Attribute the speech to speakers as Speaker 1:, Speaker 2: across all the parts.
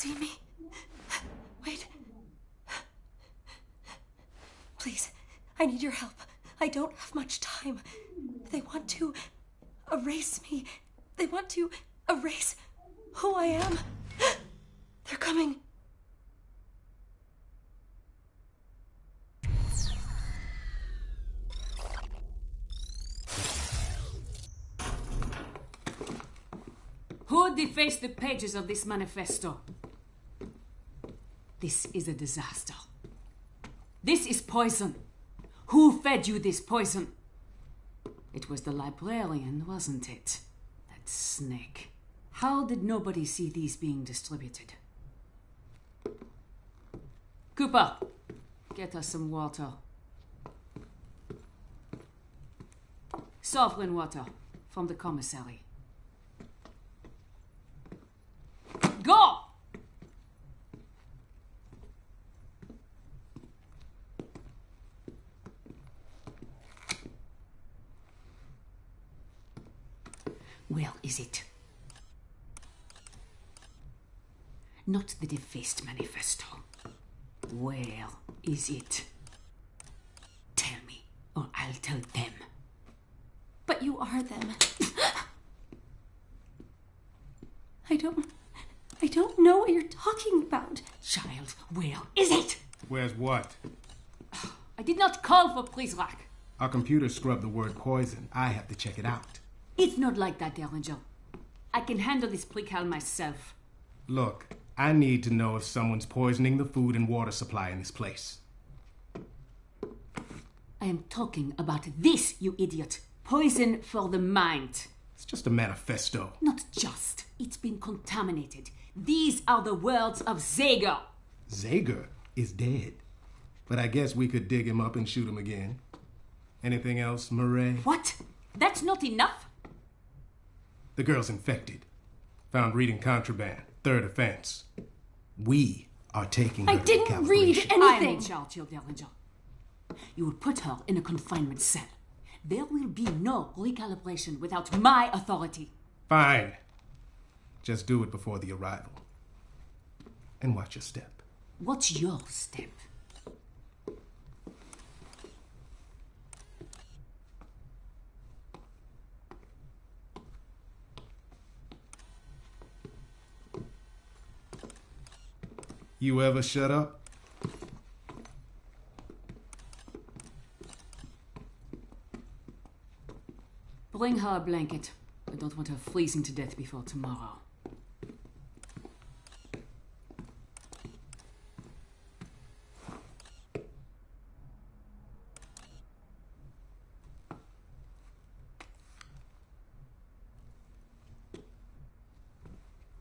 Speaker 1: see me? Wait. Please, I need your help. I don't have much time. They want to erase me. They want to erase who I am. They're coming.
Speaker 2: Who defaced the pages of this manifesto? This is a disaster. This is poison. Who fed you this poison? It was the librarian, wasn't it? That snake. How did nobody see these being distributed? Cooper, get us some water. Sovereign water from the commissary. Go! Where is it? Not the defaced manifesto. Where is it? Tell me, or I'll tell them.
Speaker 1: But you are them. I don't know what you're talking about.
Speaker 2: Child, where is it?
Speaker 3: Where's what?
Speaker 2: I did not call for Prizrak.
Speaker 3: Our computer scrubbed the word poison. I have to check it out.
Speaker 2: It's not like that, Derringer. I can handle this precal myself.
Speaker 3: Look, I need to know if someone's poisoning the food and water supply in this place.
Speaker 2: I am talking about this, you idiot. Poison for the mind.
Speaker 3: It's just a manifesto.
Speaker 2: Not just. It's been contaminated. These are the words of Zager.
Speaker 3: Zager is dead. But I guess we could dig him up and shoot him again. Anything else, Murray?
Speaker 2: What? That's not enough?
Speaker 3: The girl's infected. Found reading contraband. Third offense. We are taking her
Speaker 1: I
Speaker 3: to
Speaker 1: didn't read
Speaker 2: I am
Speaker 1: anything.
Speaker 2: in charge, Derringer. You will put her in a confinement cell. There will be no recalibration without my authority.
Speaker 3: Fine. Just do it before the arrival. And watch your step.
Speaker 2: What's your step?
Speaker 3: You ever shut up?
Speaker 2: Bring her a blanket. I don't want her freezing to death before tomorrow.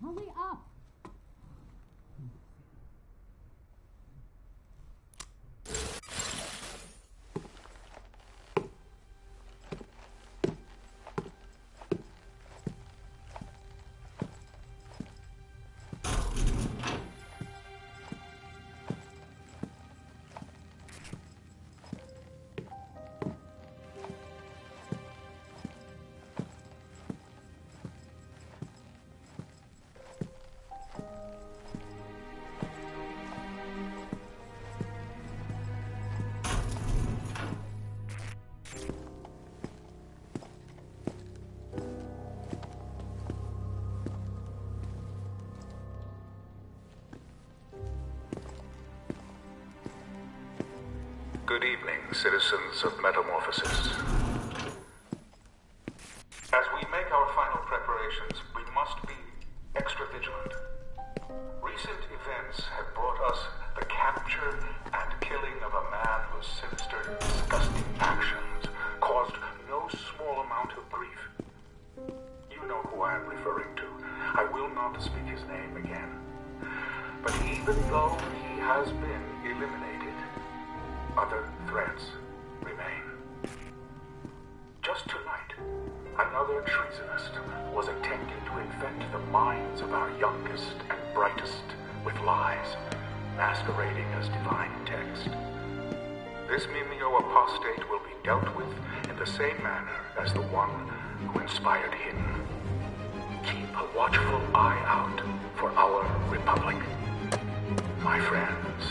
Speaker 2: Hurry up!
Speaker 4: Good evening, citizens of Metamorphosis. As we make our final preparations, we must be extra vigilant. Recent events have brought us the capture and killing of a man whose sinister, disgusting actions caused no small amount of grief. You know who I am referring to. I will not speak his name again. But even though he has been eliminated, other threats remain. Just tonight, another treasonist was attempting to infect the minds of our youngest and brightest with lies, masquerading as divine text. This Mimeo apostate will be dealt with in the same manner as the one who inspired him. Keep a watchful eye out for for our Republic, my friends.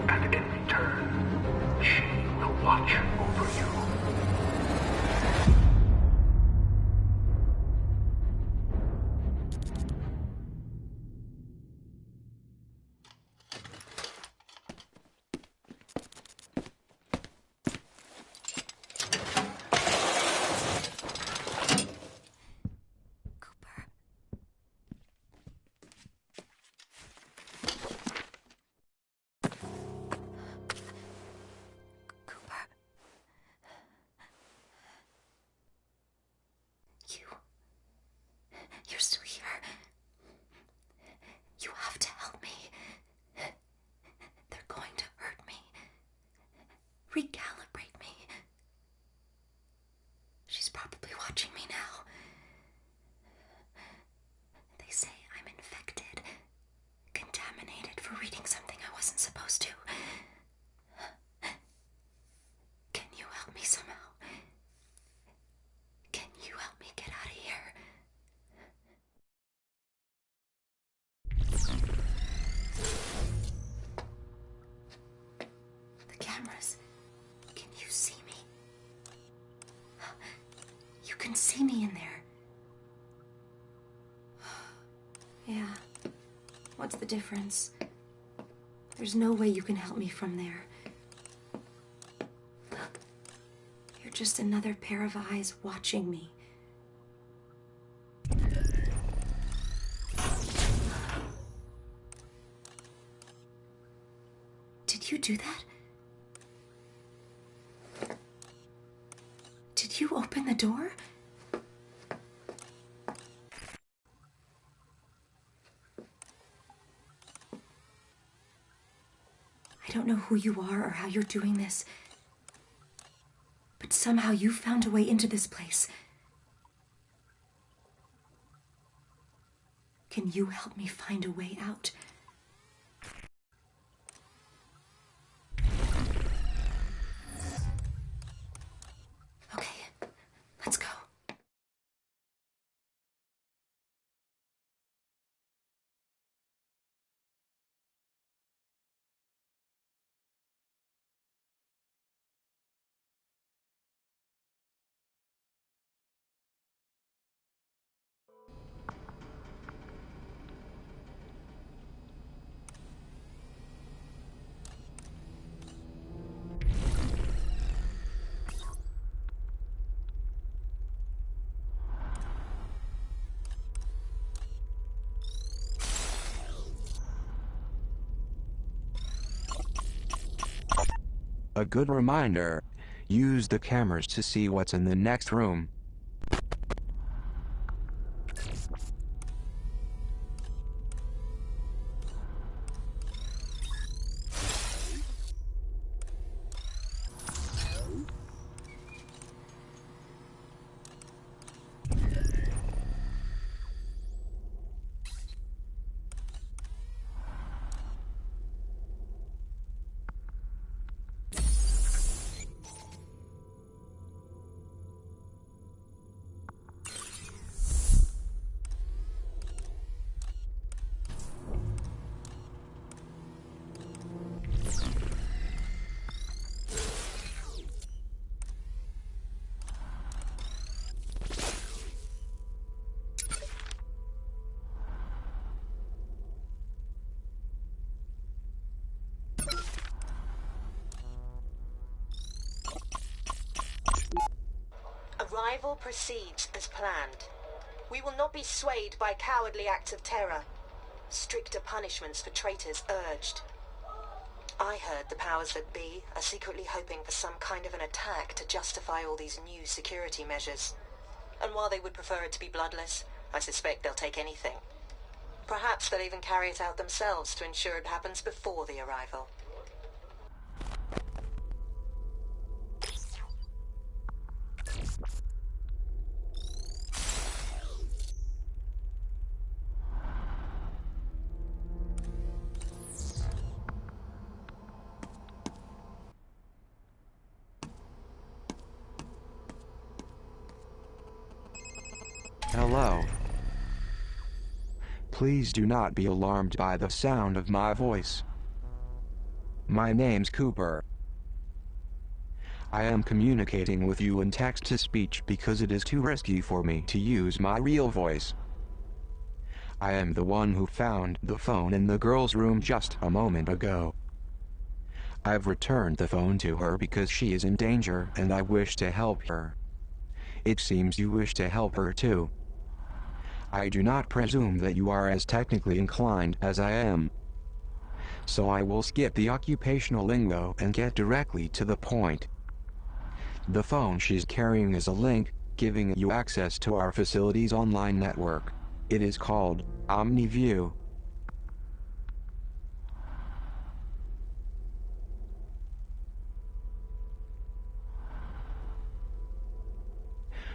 Speaker 4: And in return, she will watch over you.
Speaker 1: You're still here. You have to help me. They're going to hurt me. Recalibrate me. She's probably watching me now. They say I'm infected, contaminated for reading something I wasn't supposed to. Can you help me somehow? Can you help me get out of here? The cameras. Can you see me? You can see me in there. Yeah. What's the difference? There's no way you can help me from there. You're just another pair of eyes watching me. Did you do that? Did you open the door? I don't know who you are or how you're doing this, but somehow you found a way into this place. Can you help me find a way out? Okay, let's go.
Speaker 5: A good reminder, use the cameras to see what's in the next room.
Speaker 6: Arrival proceeds as planned. We will not be swayed by cowardly acts of terror. Stricter punishments for traitors urged. I heard the powers that be are secretly hoping for some kind of an attack to justify all these new security measures. And while they would prefer it to be bloodless, I suspect they'll take anything. Perhaps they'll even carry it out themselves to ensure it happens before the arrival.
Speaker 5: Hello. Please do not be alarmed by the sound of my voice. My name's Cooper. I am communicating with you in text-to-speech because it is too risky for me to use my real voice. I am the one who found the phone in the girl's room just a moment ago. I've returned the phone to her because she is in danger and I wish to help her. It seems you wish to help her too. I do not presume that you are as technically inclined as I am. So I will skip the occupational lingo and get directly to the point. The phone she's carrying is a link, giving you access to our facility's online network. It is called OmniView.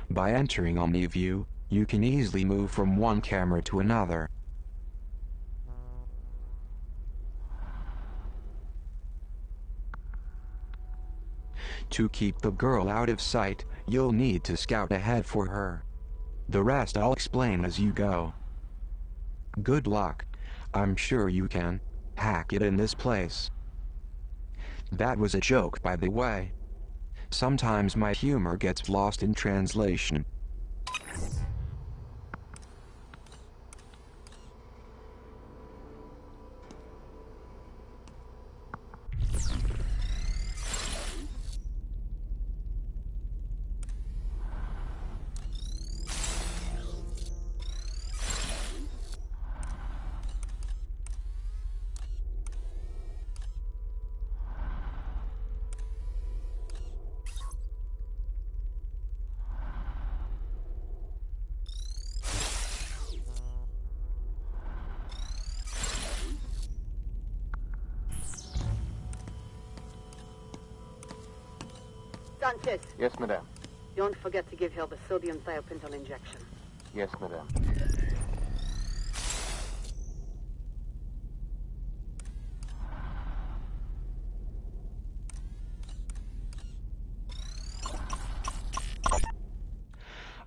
Speaker 5: By entering OmniView, you can easily move from one camera to another. To keep the girl out of sight, you'll need to scout ahead for her. The rest I'll explain as you go. Good luck. I'm sure you can hack it in this place. That was a joke, by the way. Sometimes my humor gets lost in translation.
Speaker 7: Sanchez,
Speaker 8: Yes, madame.
Speaker 7: don't forget to give her the sodium thiopental injection.
Speaker 8: Yes, madame.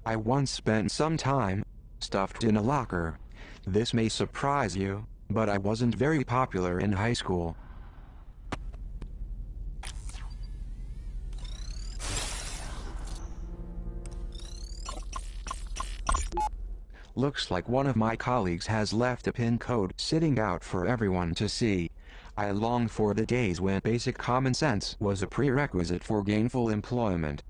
Speaker 5: I once spent some time stuffed in a locker. This may surprise you, but I wasn't very popular in high school. Looks like one of my colleagues has left a pin code sitting out for everyone to see. I long for the days when basic common sense was a prerequisite for gainful employment.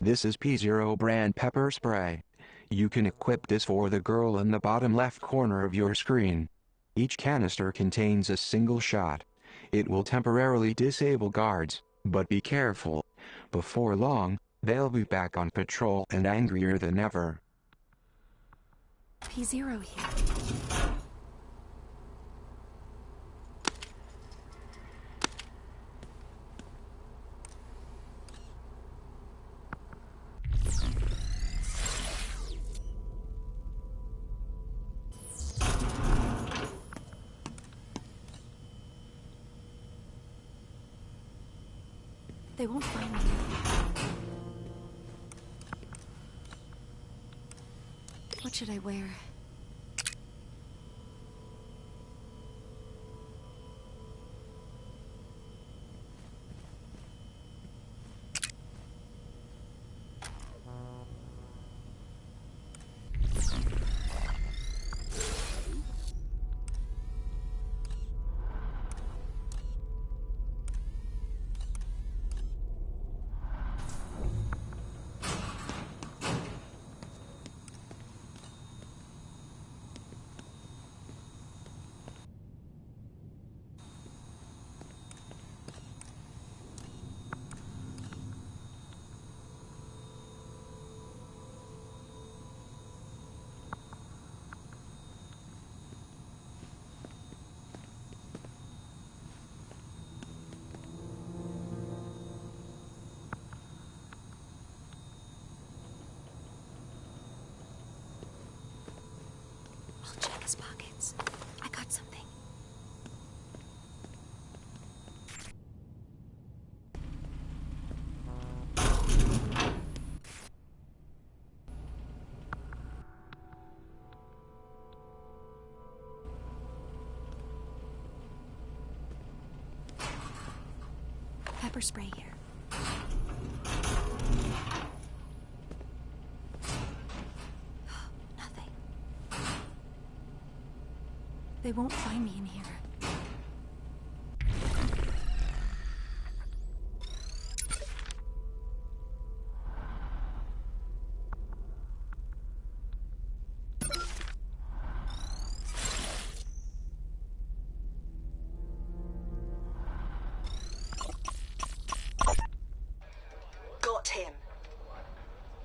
Speaker 5: This is P0 brand pepper spray. You can equip this for the girl in the bottom left corner of your screen. Each canister contains a single shot. It will temporarily disable guards, but be careful. Before long, they'll be back on patrol and angrier than ever.
Speaker 1: P0 here. They won't find me. What should I wear? pepper spray here. Nothing. They won't find me in here.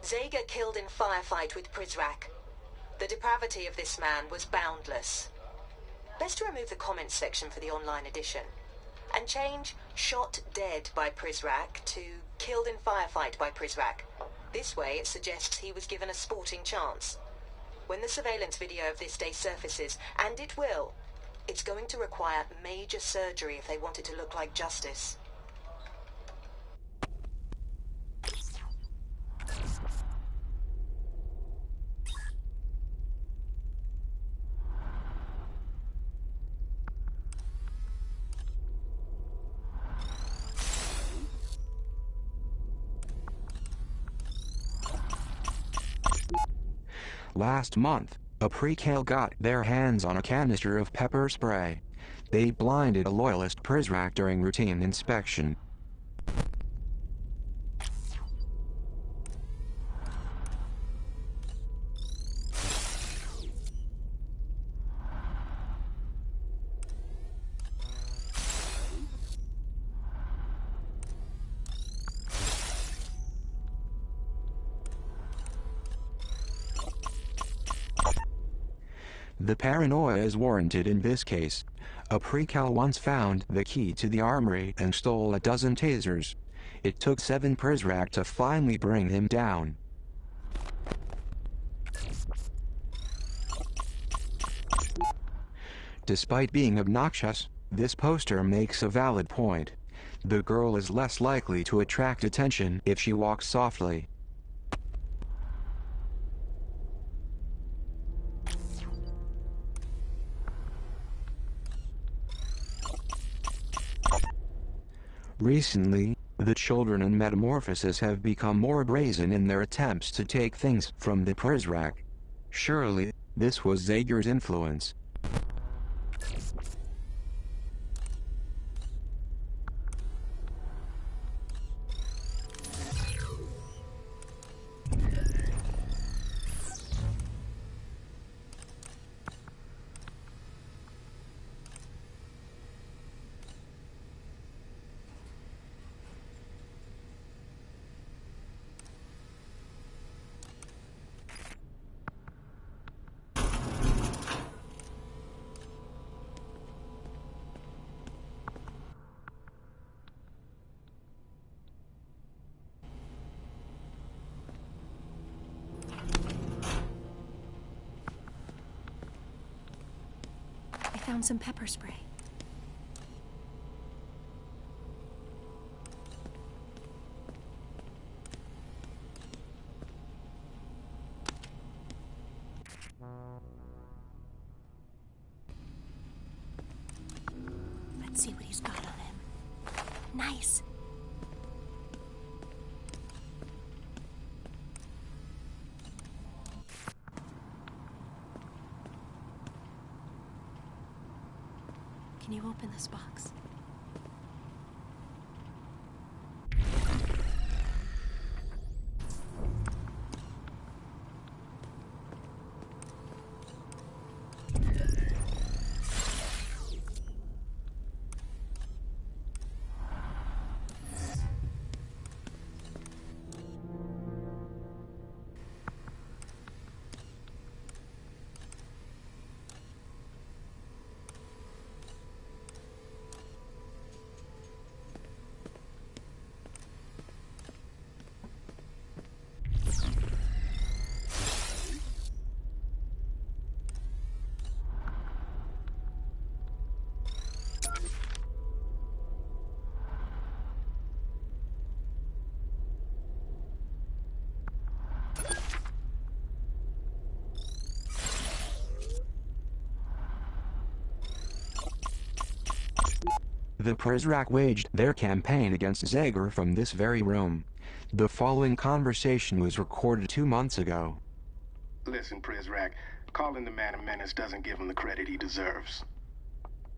Speaker 6: Zager killed in firefight with Prizrak. The depravity of this man was boundless. Best to remove the comments section for the online edition, and change "shot dead by Prizrak" to "killed in firefight by Prizrak." This way it suggests he was given a sporting chance. When the surveillance video of this day surfaces, and it will, it's going to require major surgery if they want it to look like justice.
Speaker 5: Last month, a precal got their hands on a canister of pepper spray. They blinded a loyalist Prizrak during routine inspection. The paranoia is warranted in this case. A precal once found the key to the armory and stole a dozen tasers. It took 7 Prizrak to finally bring him down. Despite being obnoxious, this poster makes a valid point. The girl is less likely to attract attention if she walks softly. Recently, the children in Metamorphosis have become more brazen in their attempts to take things from the Prizrak. Surely, this was Zager's influence.
Speaker 1: I found some pepper spray. Let's see what he's got on him. Nice. Can you open this box?
Speaker 5: The Prizrak waged their campaign against Zager from this very room. The following conversation was recorded 2 months ago.
Speaker 3: Listen, Prizrak, calling the man a menace doesn't give him the credit he deserves.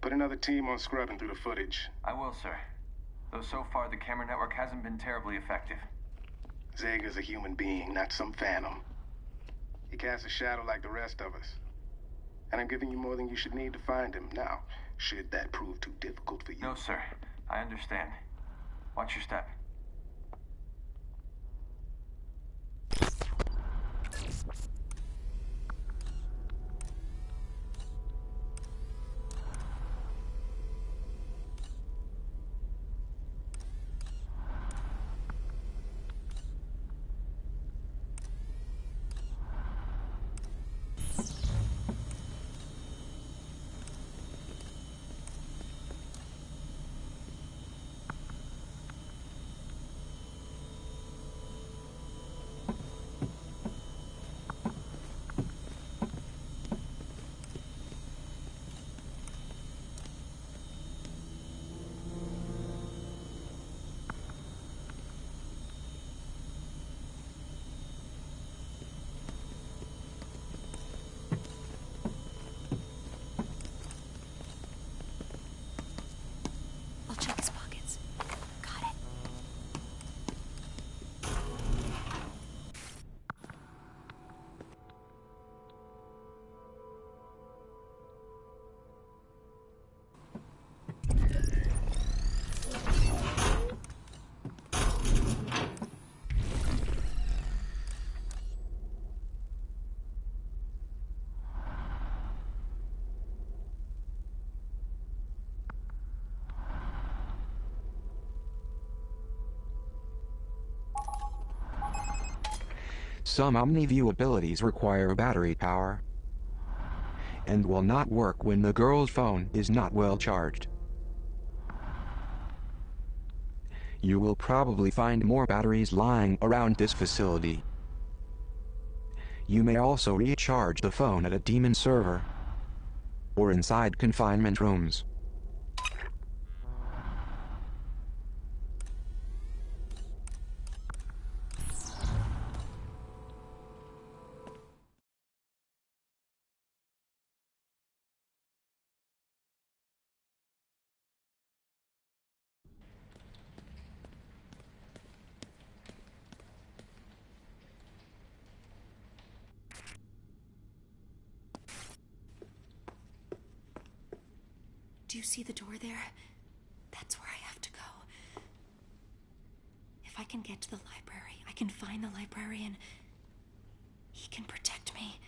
Speaker 3: Put another team on scrubbing through the footage.
Speaker 8: I will, sir. Though so far the camera network hasn't been terribly effective.
Speaker 3: Zager's a human being, not some phantom. He casts a shadow like the rest of us. And I'm giving you more than you should need to find him. Now, should that prove too difficult for you?
Speaker 8: No, sir. I understand. Watch your step.
Speaker 1: I'll check his pockets. Got it.
Speaker 5: Some OmniView abilities require battery power and will not work when the girl's phone is not well charged. You will probably find more batteries lying around this facility. You may also recharge the phone at a demon server or inside confinement rooms.
Speaker 1: Do you see the door there? That's where I have to go. If I can get to the library, I can find the librarian. He can protect me.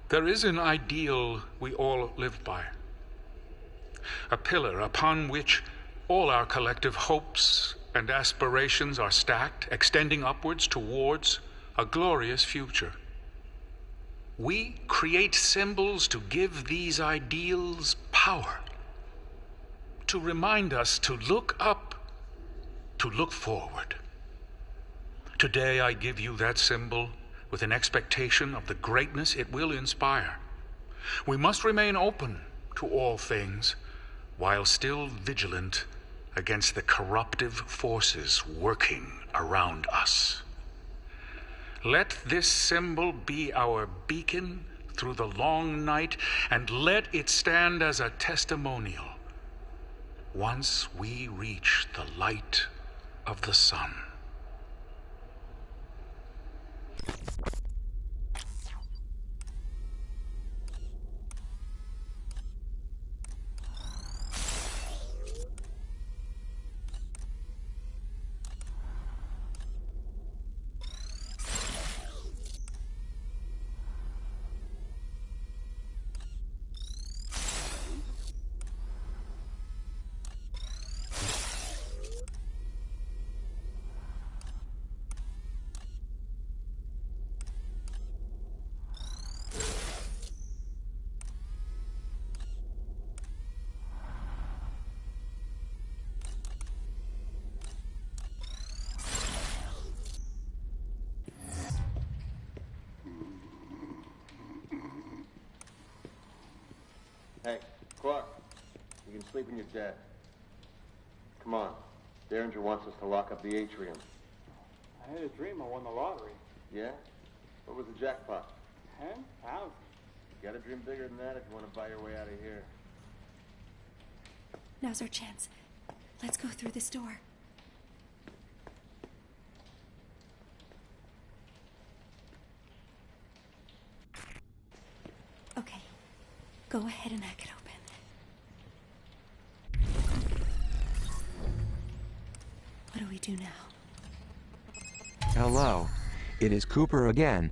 Speaker 9: There is an ideal we all live by, a pillar upon which all our collective hopes and aspirations are stacked, extending upwards towards a glorious future. We create symbols to give these ideals power, to remind us to look up, to look forward. Today I give you that symbol with an expectation of the greatness it will inspire. We must remain open to all things, while still vigilant against the corruptive forces working around us. Let this symbol be our beacon through the long night, and let it stand as a testimonial once we reach the light of the sun.
Speaker 8: Hey, Clark, you can sleep in your jet. Come on. Derringer wants us to lock up the atrium.
Speaker 10: I had a dream I won the lottery.
Speaker 8: Yeah? What was the jackpot?
Speaker 10: 10,000.
Speaker 8: You gotta dream bigger than that if you want to buy your way out of here.
Speaker 1: Now's our chance. Let's go through this door. Okay. Go ahead and hack it open. What do we do now?
Speaker 5: Hello. It is Cooper again.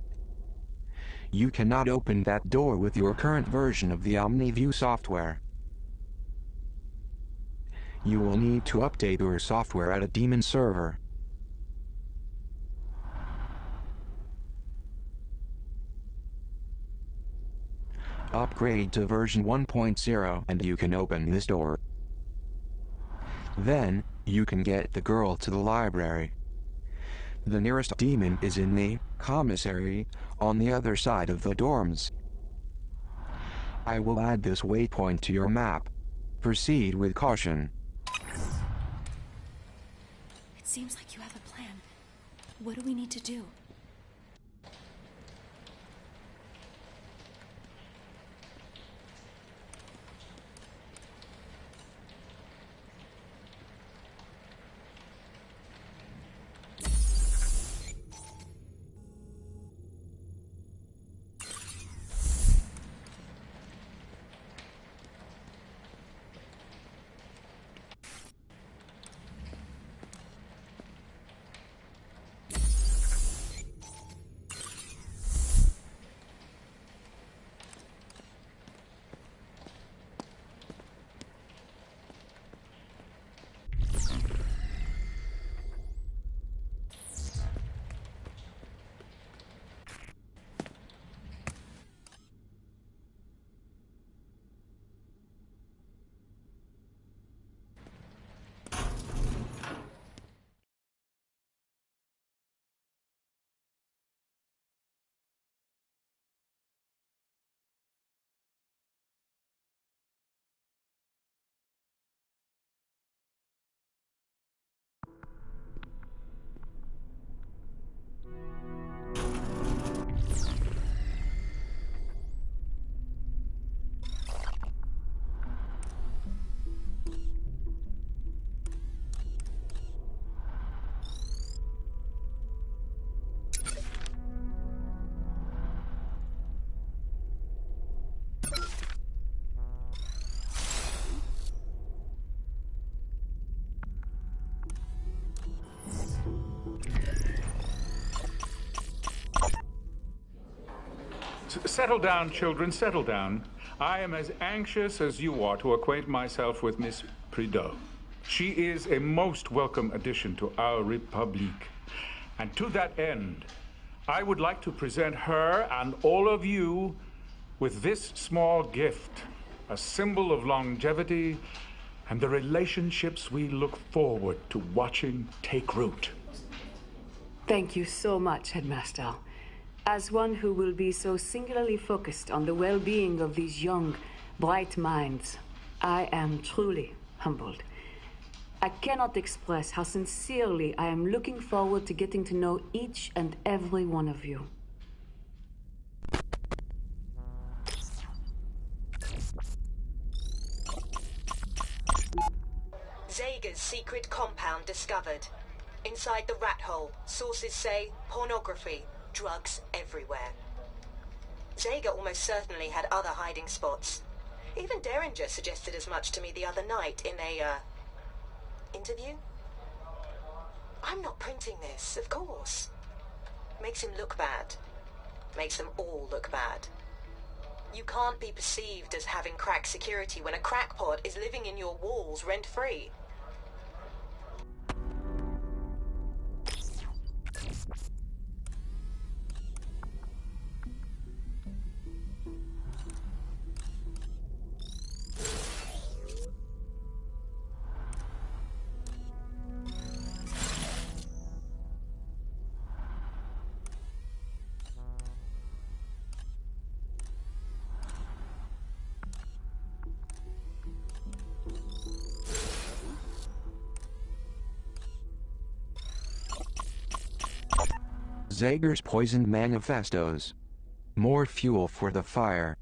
Speaker 5: You cannot open that door with your current version of the OmniView software. You will need to update your software at a daemon server. Upgrade to version 1.0 and you can open this door. Then, you can get the girl to the library. The nearest demon is in the commissary on the other side of the dorms. I will add this waypoint to your map. Proceed with caution.
Speaker 1: It seems like you have a plan. What do we need to do?
Speaker 9: Settle down, children, settle down. I am as anxious as you are to acquaint myself with Miss Prideaux. She is a most welcome addition to our Republique. And to that end, I would like to present her and all of you with this small gift, a symbol of longevity and the relationships we look forward to watching take root.
Speaker 11: Thank you so much, Headmaster. As one who will be so singularly focused on the well-being of these young, bright minds, I am truly humbled. I cannot express how sincerely I am looking forward to getting to know each and every one of you.
Speaker 6: Zager's secret compound discovered. Inside the rat hole, sources say pornography, drugs everywhere. Zager almost certainly had other hiding spots. Even Derringer suggested as much to me the other night in a, interview? I'm not printing this, of course. Makes him look bad. Makes them all look bad. You can't be perceived as having cracked security when a crackpot is living in your walls rent-free.
Speaker 5: Zager's poisoned manifestos. More fuel for the fire.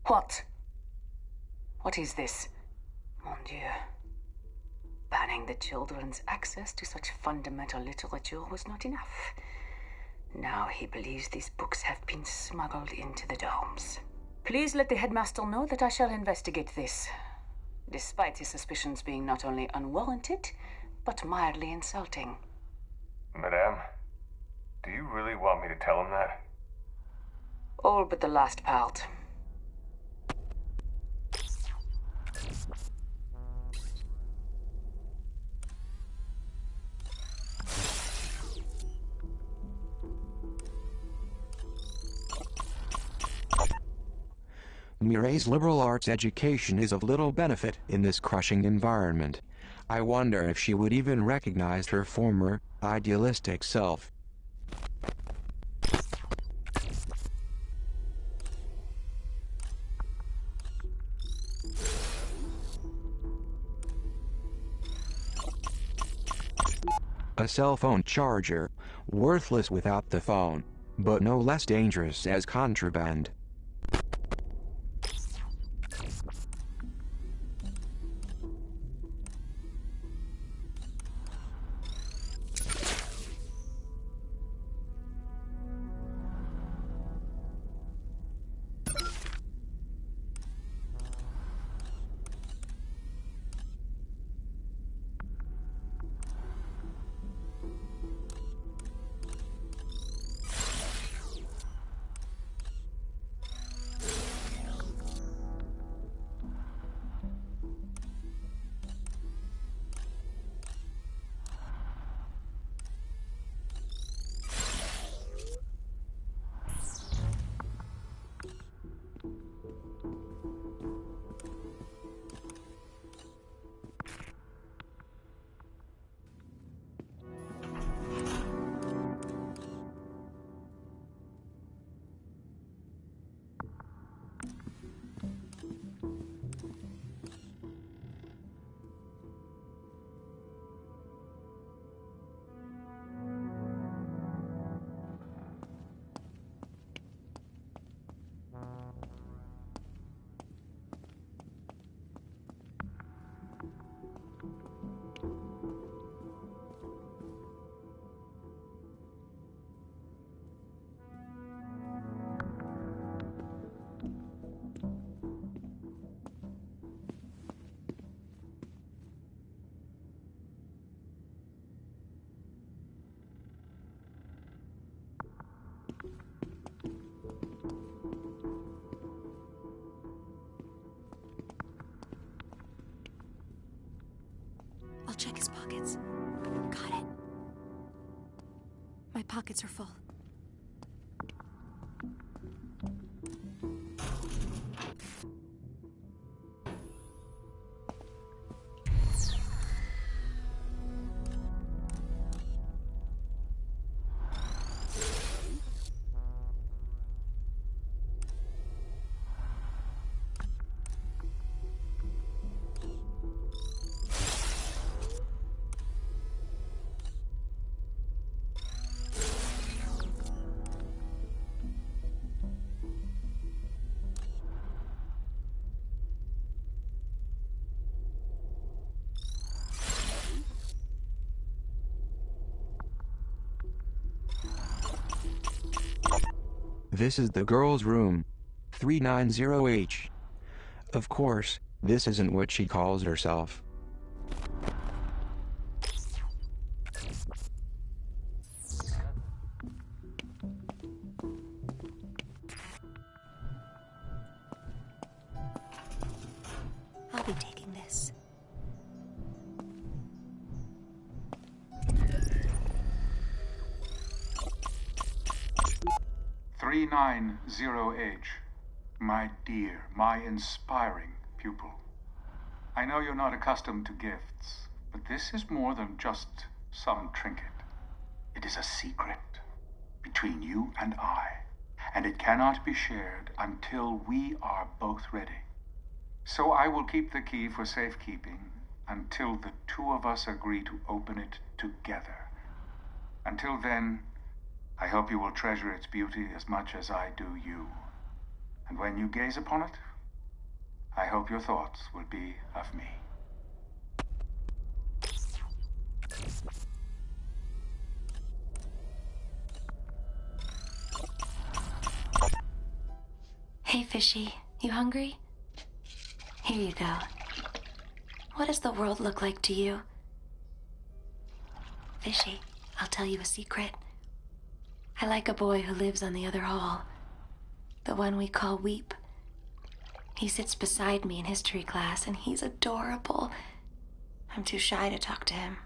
Speaker 11: What? What is this? Mon Dieu. Banning the children's access to such fundamental literature was not enough. Now he believes these books have been smuggled into the domes. Please let the headmaster know that I shall investigate this, despite his suspicions being not only unwarranted, but mildly insulting.
Speaker 12: Madame, do you really want me to tell him that?
Speaker 11: All but the last part.
Speaker 5: Mirai's liberal arts education is of little benefit in this crushing environment. I wonder if she would even recognize her former, idealistic self. A cell phone charger, worthless without the phone, but no less dangerous as contraband.
Speaker 1: I'll check his pockets. Got it. My pockets are full.
Speaker 5: This is the girl's room. 390H. Of course, this isn't what she calls herself.
Speaker 1: I'll be taking this.
Speaker 9: 390H. My dear, my inspiring pupil. I know you're not accustomed to gifts, but this is more than just some trinket. It is a secret between you and I, and it cannot be shared until we are both ready. So I will keep the key for safekeeping until the two of us agree to open it together. Until then, I hope you will treasure its beauty as much as I do you. And when you gaze upon it, I hope your thoughts will be of me.
Speaker 1: Hey, Fishy, you hungry? Here you go. What does the world look like to you? Fishy, I'll tell you a secret. I like a boy who lives on the other hall. The one we call Weep. He sits beside me in history class, and he's adorable. I'm too shy to talk to him.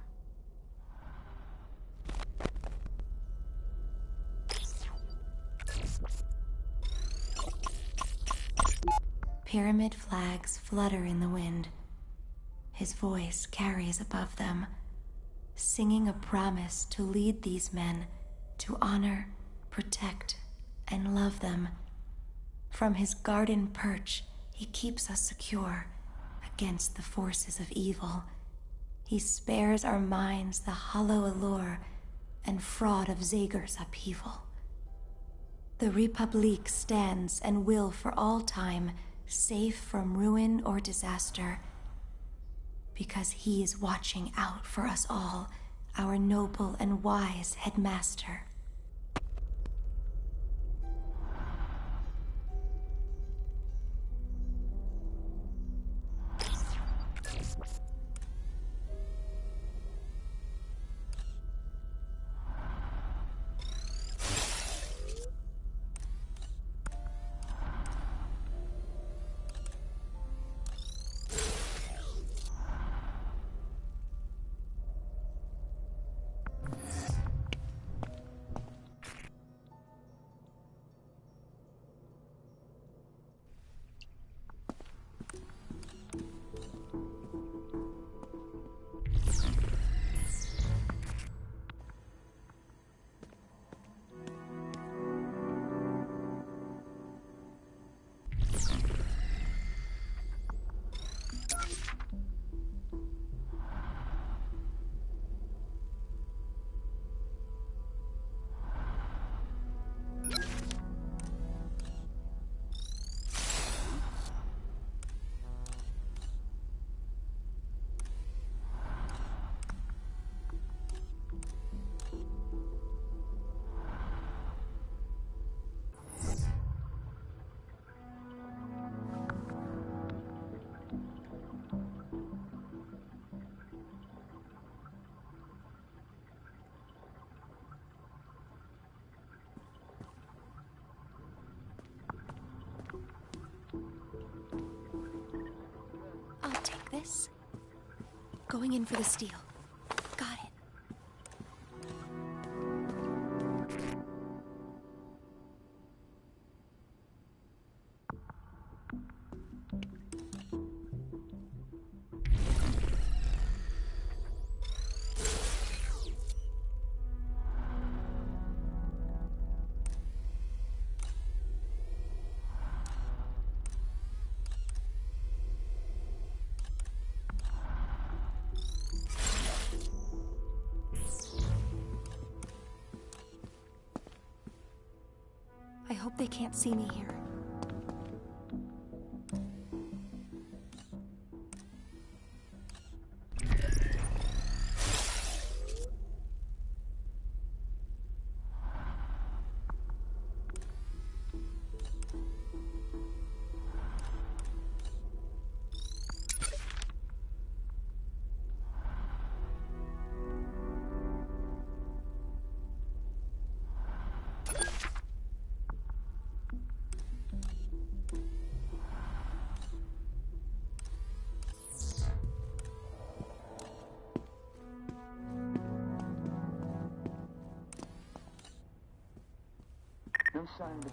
Speaker 1: Pyramid flags flutter in the wind. His voice carries above them, singing a promise to lead these men to honor, protect, and love them. From his garden perch, he keeps us secure against the forces of evil. He spares our minds the hollow allure and fraud of Zager's upheaval. The Republique stands and will for all time, safe from ruin or disaster, because he is watching out for us all, our noble and wise headmaster. I'll take this. Going in for the steal. Got it. I hope they can't see me here.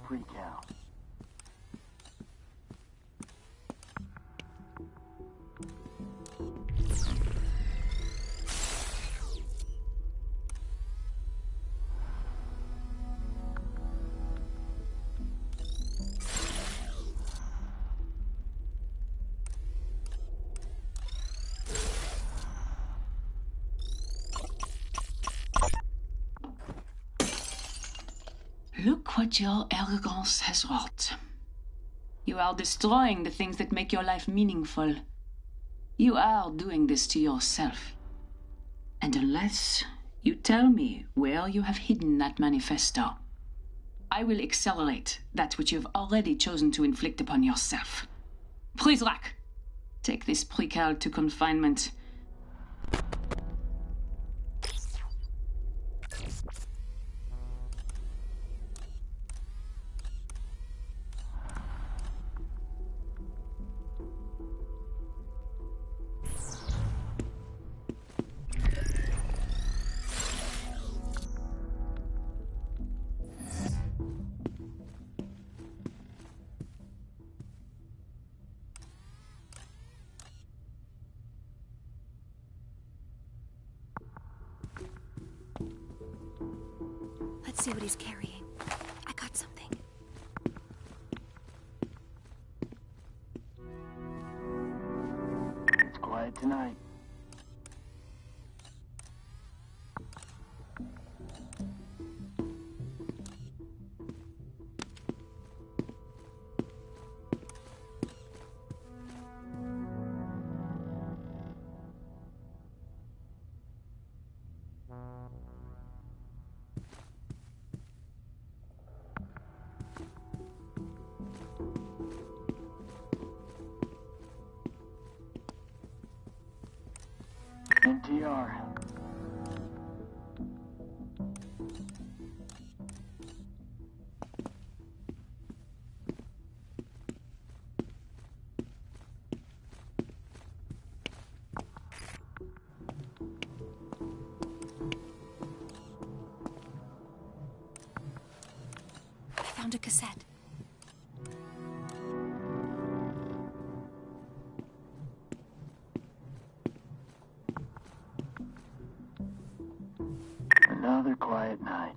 Speaker 13: pre-cal.
Speaker 11: Look what your arrogance has wrought. You are destroying the things that make your life meaningful. You are doing this to yourself. And unless you tell me where you have hidden that manifesto, I will accelerate that which you've already chosen to inflict upon yourself. Prizrak, take this precal to confinement.
Speaker 1: Let's see what he's carrying. I got something.
Speaker 13: It's quiet tonight. NTR.
Speaker 1: I found a cassette.
Speaker 13: Another quiet night.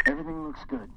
Speaker 13: Everything looks good.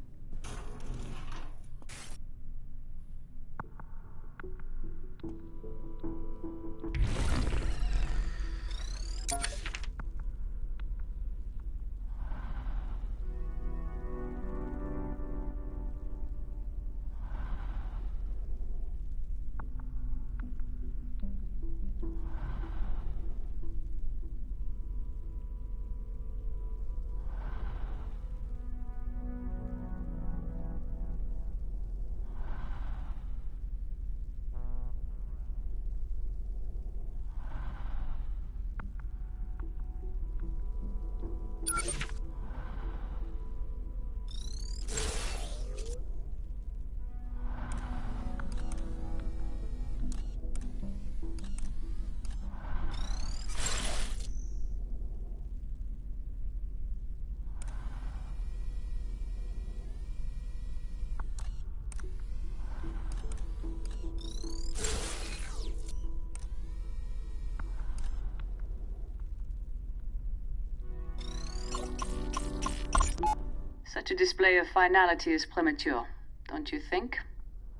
Speaker 11: Such a display of finality is premature, don't you think?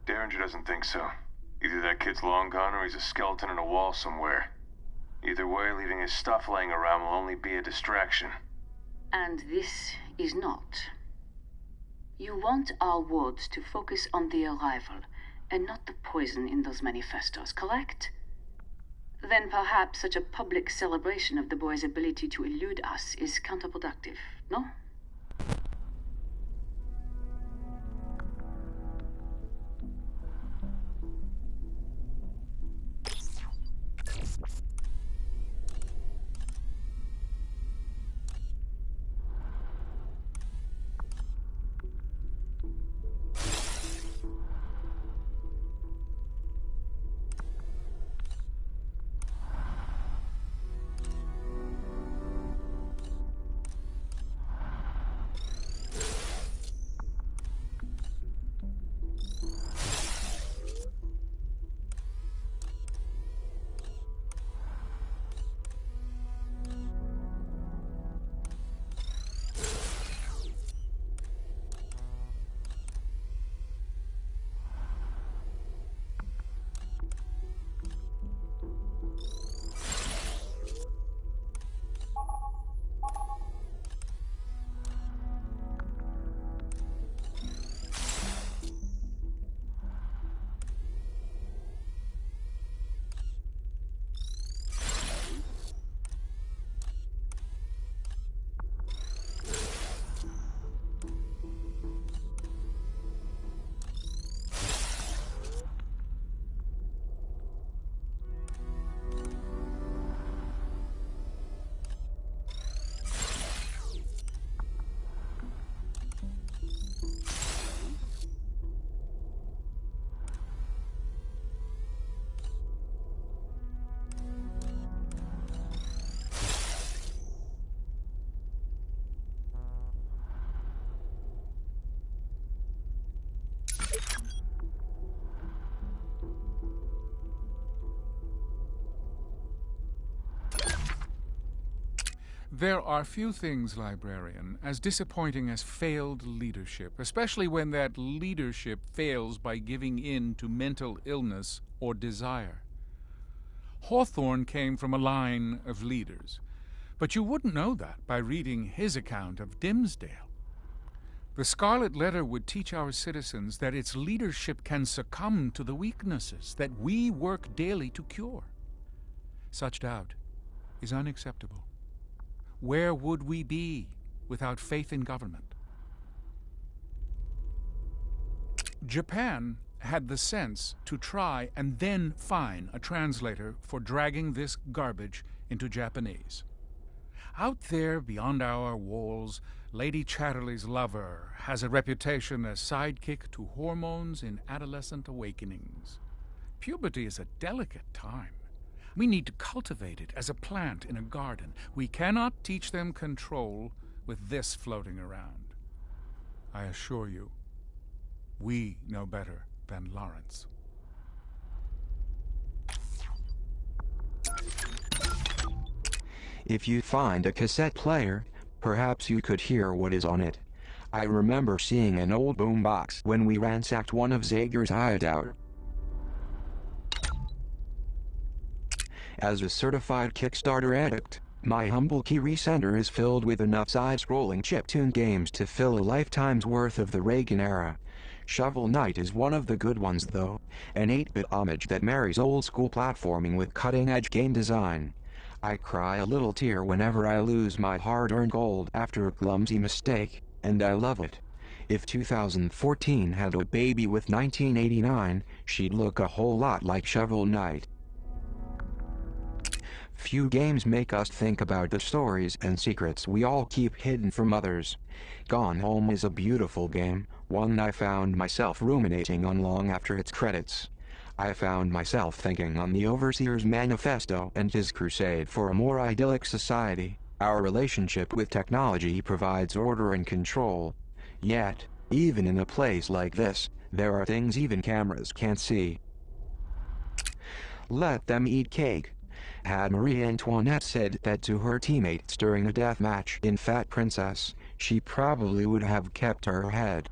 Speaker 12: Derringer doesn't think so. Either that kid's long gone or he's a skeleton in a wall somewhere. Either way, leaving his stuff laying around will only be a distraction.
Speaker 11: And this is not. You want our wards to focus on the arrival and not the poison in those manifestos, correct? Then perhaps such a public celebration of the boy's ability to elude us is counterproductive, no?
Speaker 9: There are few things, librarian, as disappointing as failed leadership, especially when that leadership fails by giving in to mental illness or desire. Hawthorne came from a line of leaders, but you wouldn't know that by reading his account of Dimsdale. The Scarlet Letter would teach our citizens that its leadership can succumb to the weaknesses that we work daily to cure. Such doubt is unacceptable. Where would we be without faith in government? Japan had the sense to try and then fine a translator for dragging this garbage into Japanese. Out there beyond our walls, Lady Chatterley's lover has a reputation as sidekick to hormones in adolescent awakenings. Puberty is a delicate time. We need to cultivate it as a plant in a garden. We cannot teach them control with this floating around. I assure you, we know better than Lawrence.
Speaker 5: If you find a cassette player, perhaps you could hear what is on it. I remember seeing an old boombox when we ransacked one of Zager's hideouts. As a certified Kickstarter addict, my humble key recenter is filled with enough side-scrolling chiptune games to fill a lifetime's worth of the Reagan era. Shovel Knight is one of the good ones though, an 8-bit homage that marries old-school platforming with cutting-edge game design. I cry a little tear whenever I lose my hard-earned gold after a clumsy mistake, and I love it. If 2014 had a baby with 1989, she'd look a whole lot like Shovel Knight. Few games make us think about the stories and secrets we all keep hidden from others. Gone Home is a beautiful game, one I found myself ruminating on long after its credits. I found myself thinking on the Overseer's manifesto and his crusade for a more idyllic society. Our relationship with technology provides order and control. Yet, even in a place like this, there are things even cameras can't see. Let them eat cake. Had Marie Antoinette said that to her teammates during a death match in Fat Princess, she probably would have kept her head.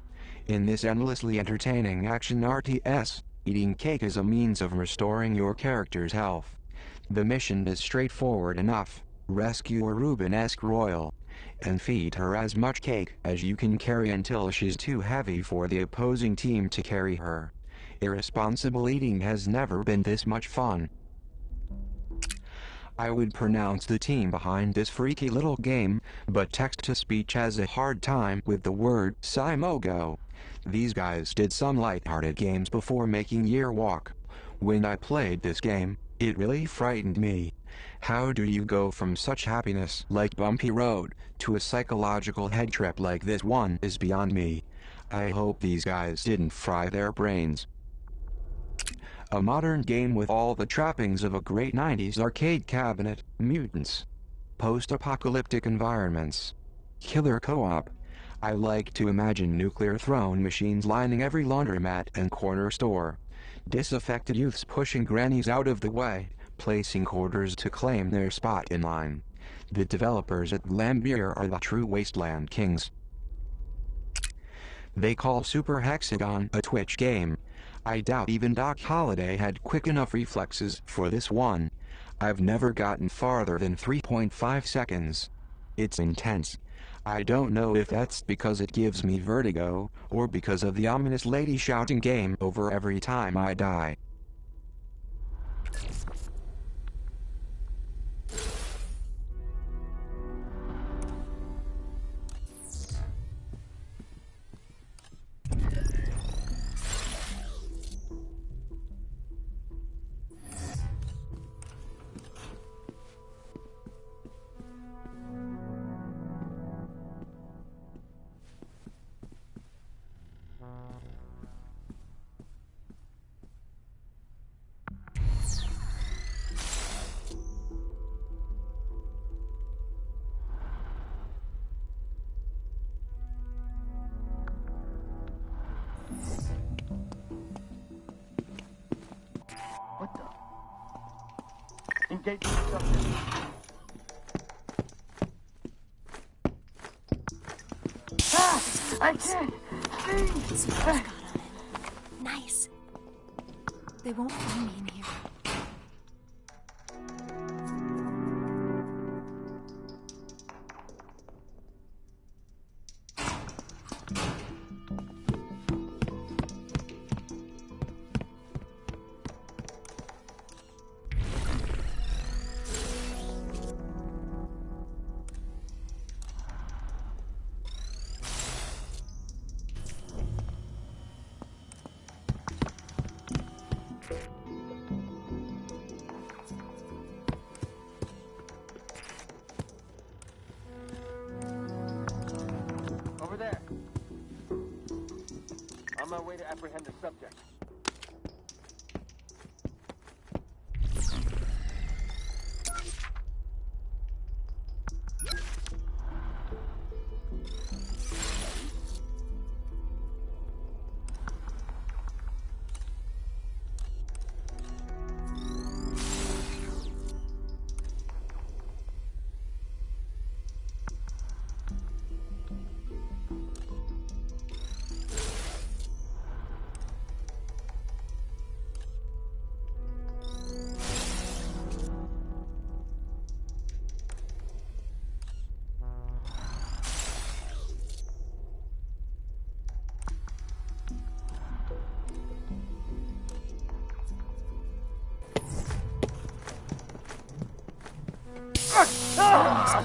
Speaker 5: In this endlessly entertaining action RTS, eating cake is a means of restoring your character's health. The mission is straightforward enough. Rescue a Rubenesque royal, and feed her as much cake as you can carry until she's too heavy for the opposing team to carry her. Irresponsible eating has never been this much fun. I would pronounce the team behind this freaky little game, but text-to-speech has a hard time with the word Simogo. These guys did some light-hearted games before making Year Walk. When I played this game, it really frightened me. How do you go from such happiness like Bumpy Road to a psychological head trip like this one is beyond me. I hope these guys didn't fry their brains. A modern game with all the trappings of a great 90s arcade cabinet, mutants, post-apocalyptic environments, killer co-op. I like to imagine nuclear throne machines lining every laundromat and corner store, disaffected youths pushing grannies out of the way, placing quarters to claim their spot in line. The developers at Glambeer are the true wasteland kings. They call Super Hexagon a Twitch game. I doubt even Doc Holliday had quick enough reflexes for this one. I've never gotten farther than 3.5 seconds. It's intense. I don't know if that's because it gives me vertigo, or because of the ominous lady shouting game over every time I die.
Speaker 13: What the? Engage yourself. I can't see!
Speaker 1: That's what I've got on it. Nice. They won't find me in here.
Speaker 8: Over there. On my way to apprehend the subject.
Speaker 1: I'll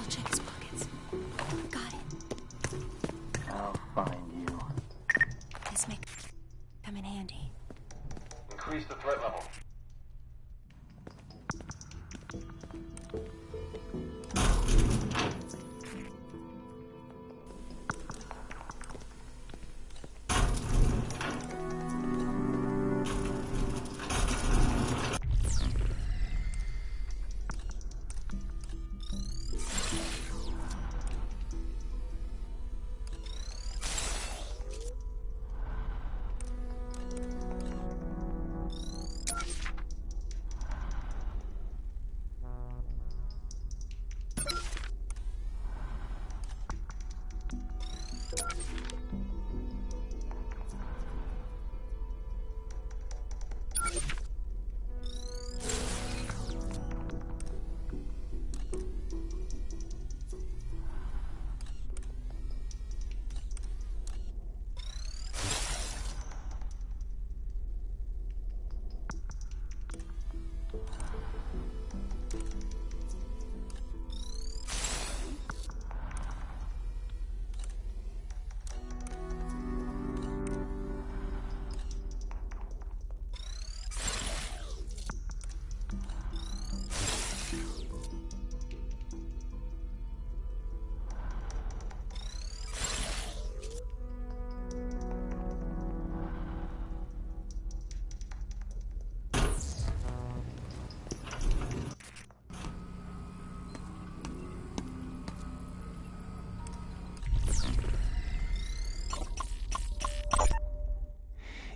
Speaker 1: check his pockets. Got it.
Speaker 13: I'll find you.
Speaker 1: This may come in handy.
Speaker 8: Increase the threat level.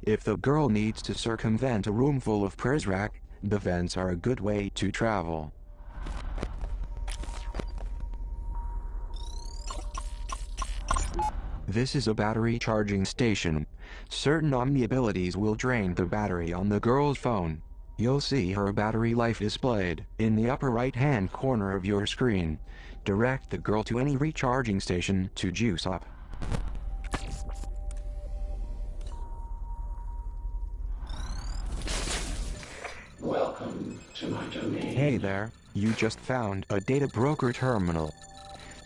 Speaker 5: If the girl needs to circumvent a room full of Prizrak, the vents are a good way to travel. This is a battery charging station. Certain Omni abilities will drain the battery on the girl's phone. You'll see her battery life displayed in the upper right-hand corner of your screen. Direct the girl to any recharging station to juice up.
Speaker 14: Welcome to my domain.
Speaker 5: Hey there, you just found a data broker terminal.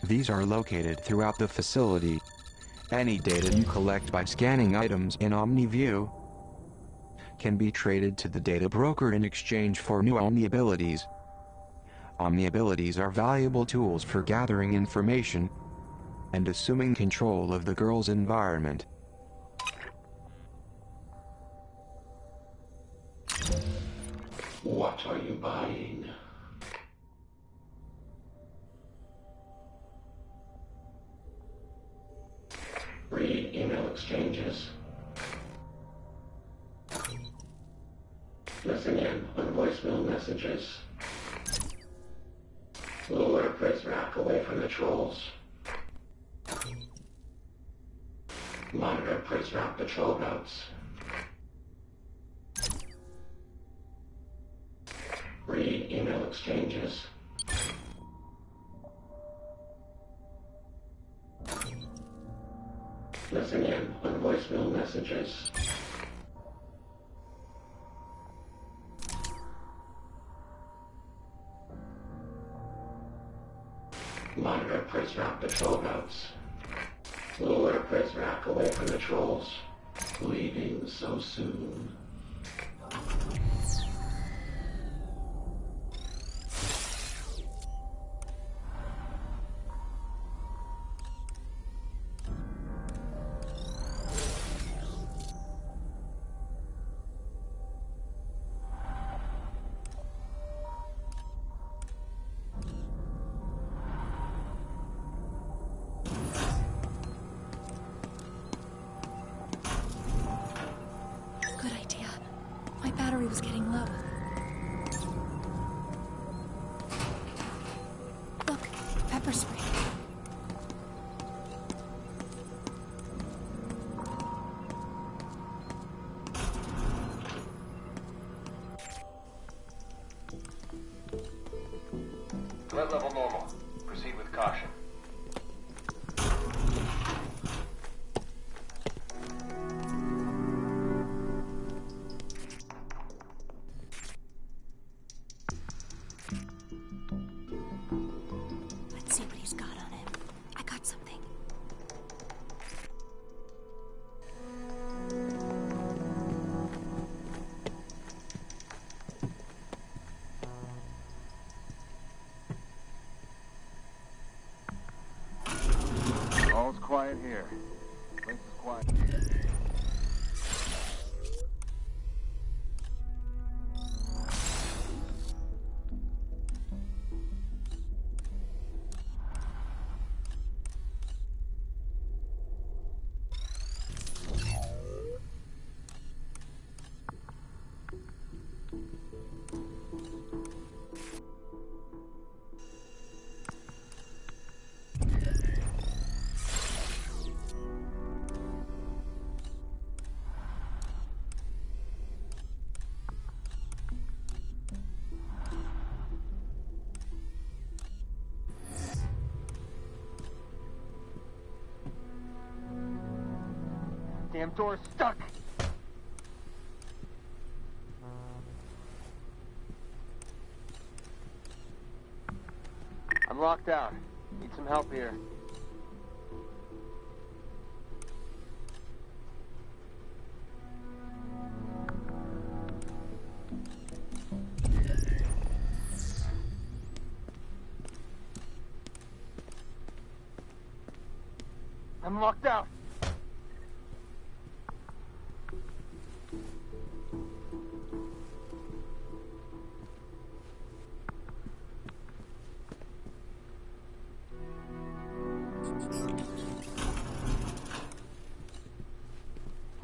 Speaker 5: These are located throughout the facility. Any data you collect by scanning items in OmniView can be traded to the data broker in exchange for new Omni abilities. Omni abilities are valuable tools for gathering information and assuming control of the girl's environment.
Speaker 14: What are you buying? Read email exchanges. Listen in on voicemail messages. Lure Prizrak away from the trolls. Monitor prisoner on patrol routes. Read email exchanges. Listen in on voicemail messages. Monitor prisoner on patrol routes. Lure prisoner away from the trolls. Leaving so soon.
Speaker 1: Good idea. My battery was getting low. Look, pepper spray.
Speaker 8: Threat level normal. Proceed with caution.
Speaker 1: Let's see what he's got on him. I got something.
Speaker 8: All's quiet here. Place is quiet. Damn door's stuck! I'm locked out. Need some help here. I'm locked out.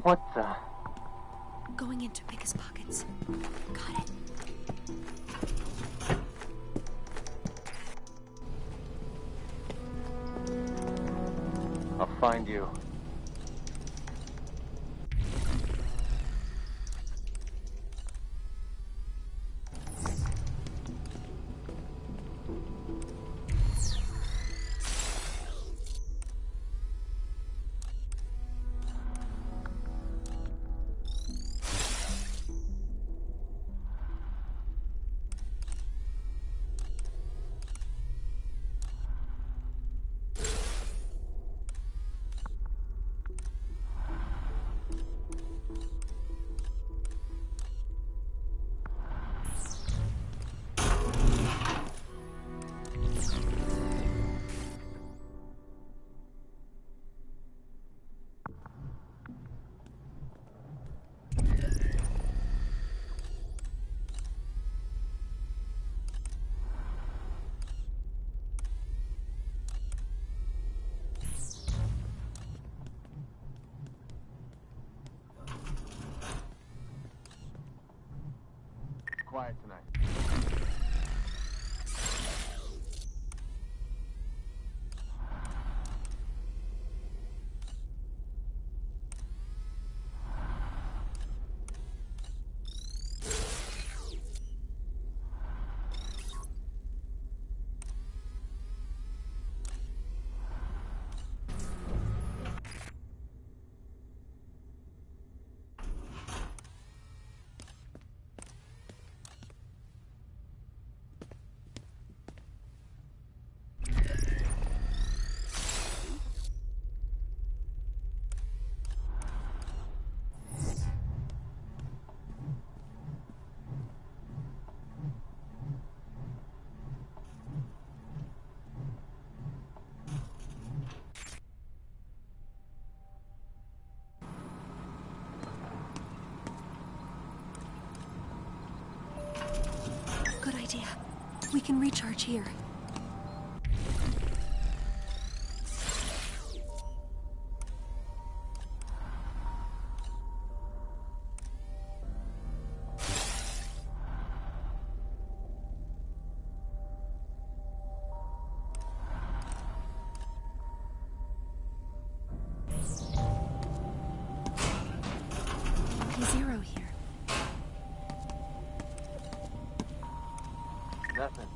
Speaker 8: What the?
Speaker 1: Going in to pick his pockets. Got it.
Speaker 8: I'll find you. Quiet tonight.
Speaker 1: can recharge here. P0 here.
Speaker 8: Nothing.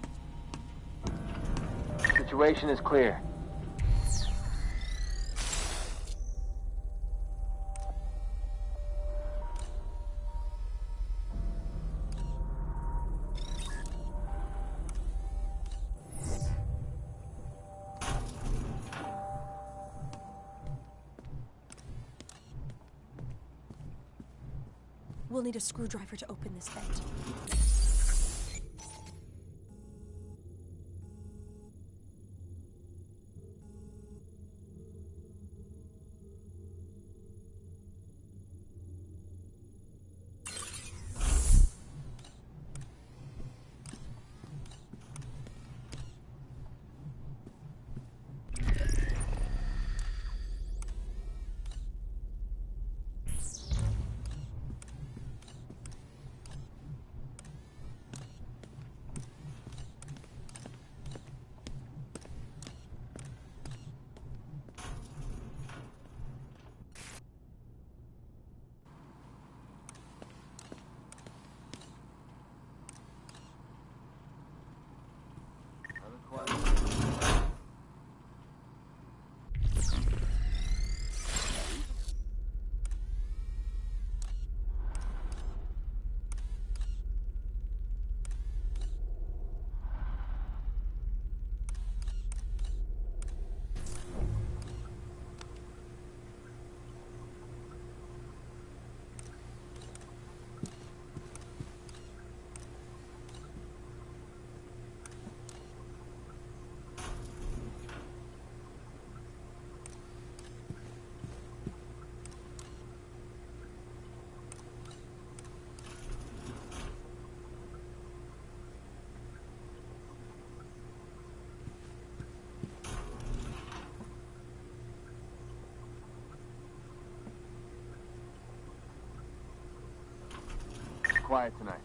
Speaker 8: Situation is clear.
Speaker 1: We'll need a screwdriver to open this vent.
Speaker 8: Quiet tonight.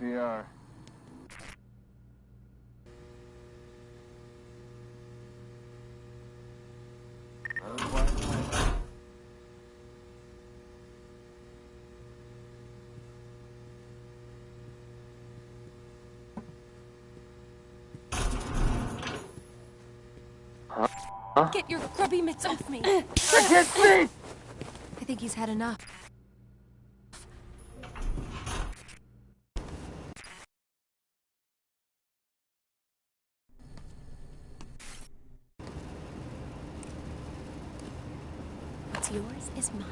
Speaker 8: NTR.
Speaker 1: Huh? Get your grubby mitts off me!
Speaker 8: I can't see!
Speaker 1: I think he's had enough. What's yours is mine.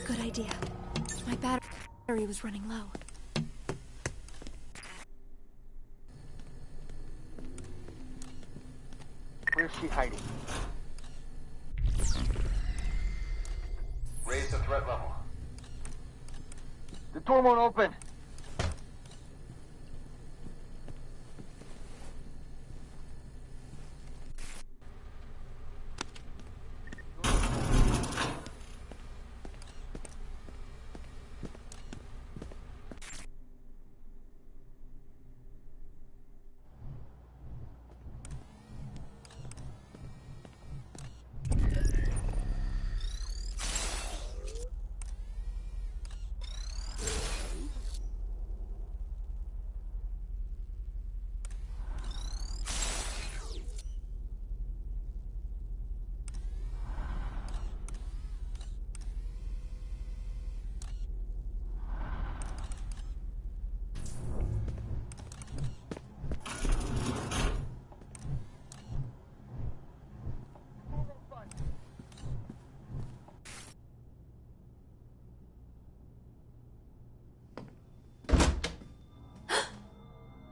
Speaker 1: Good idea. My battery was running low.
Speaker 8: Where's she hiding?
Speaker 12: Raise the threat level.
Speaker 8: The door won't open.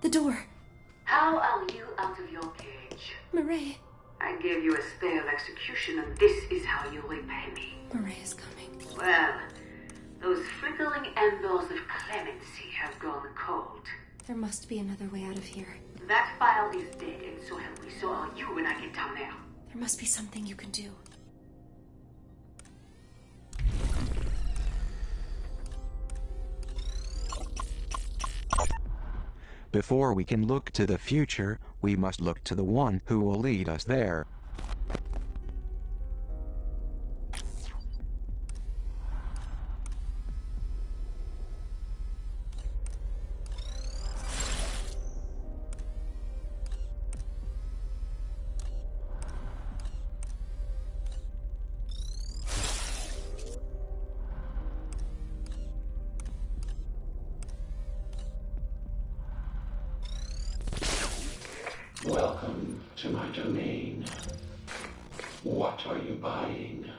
Speaker 1: The door.
Speaker 11: How are you out of your cage?
Speaker 1: Murray.
Speaker 11: I gave you a spell of execution, and this is how you repay me.
Speaker 1: Murray is coming.
Speaker 11: Well, those flickering embers of clemency have gone cold.
Speaker 1: There must be another way out of here.
Speaker 11: That file is dead, and so help me, so are you when I get down there.
Speaker 1: There must be something you can do.
Speaker 5: Before we can look to the future, we must look to the one who will lead us there.
Speaker 14: Welcome to my domain. What are you buying?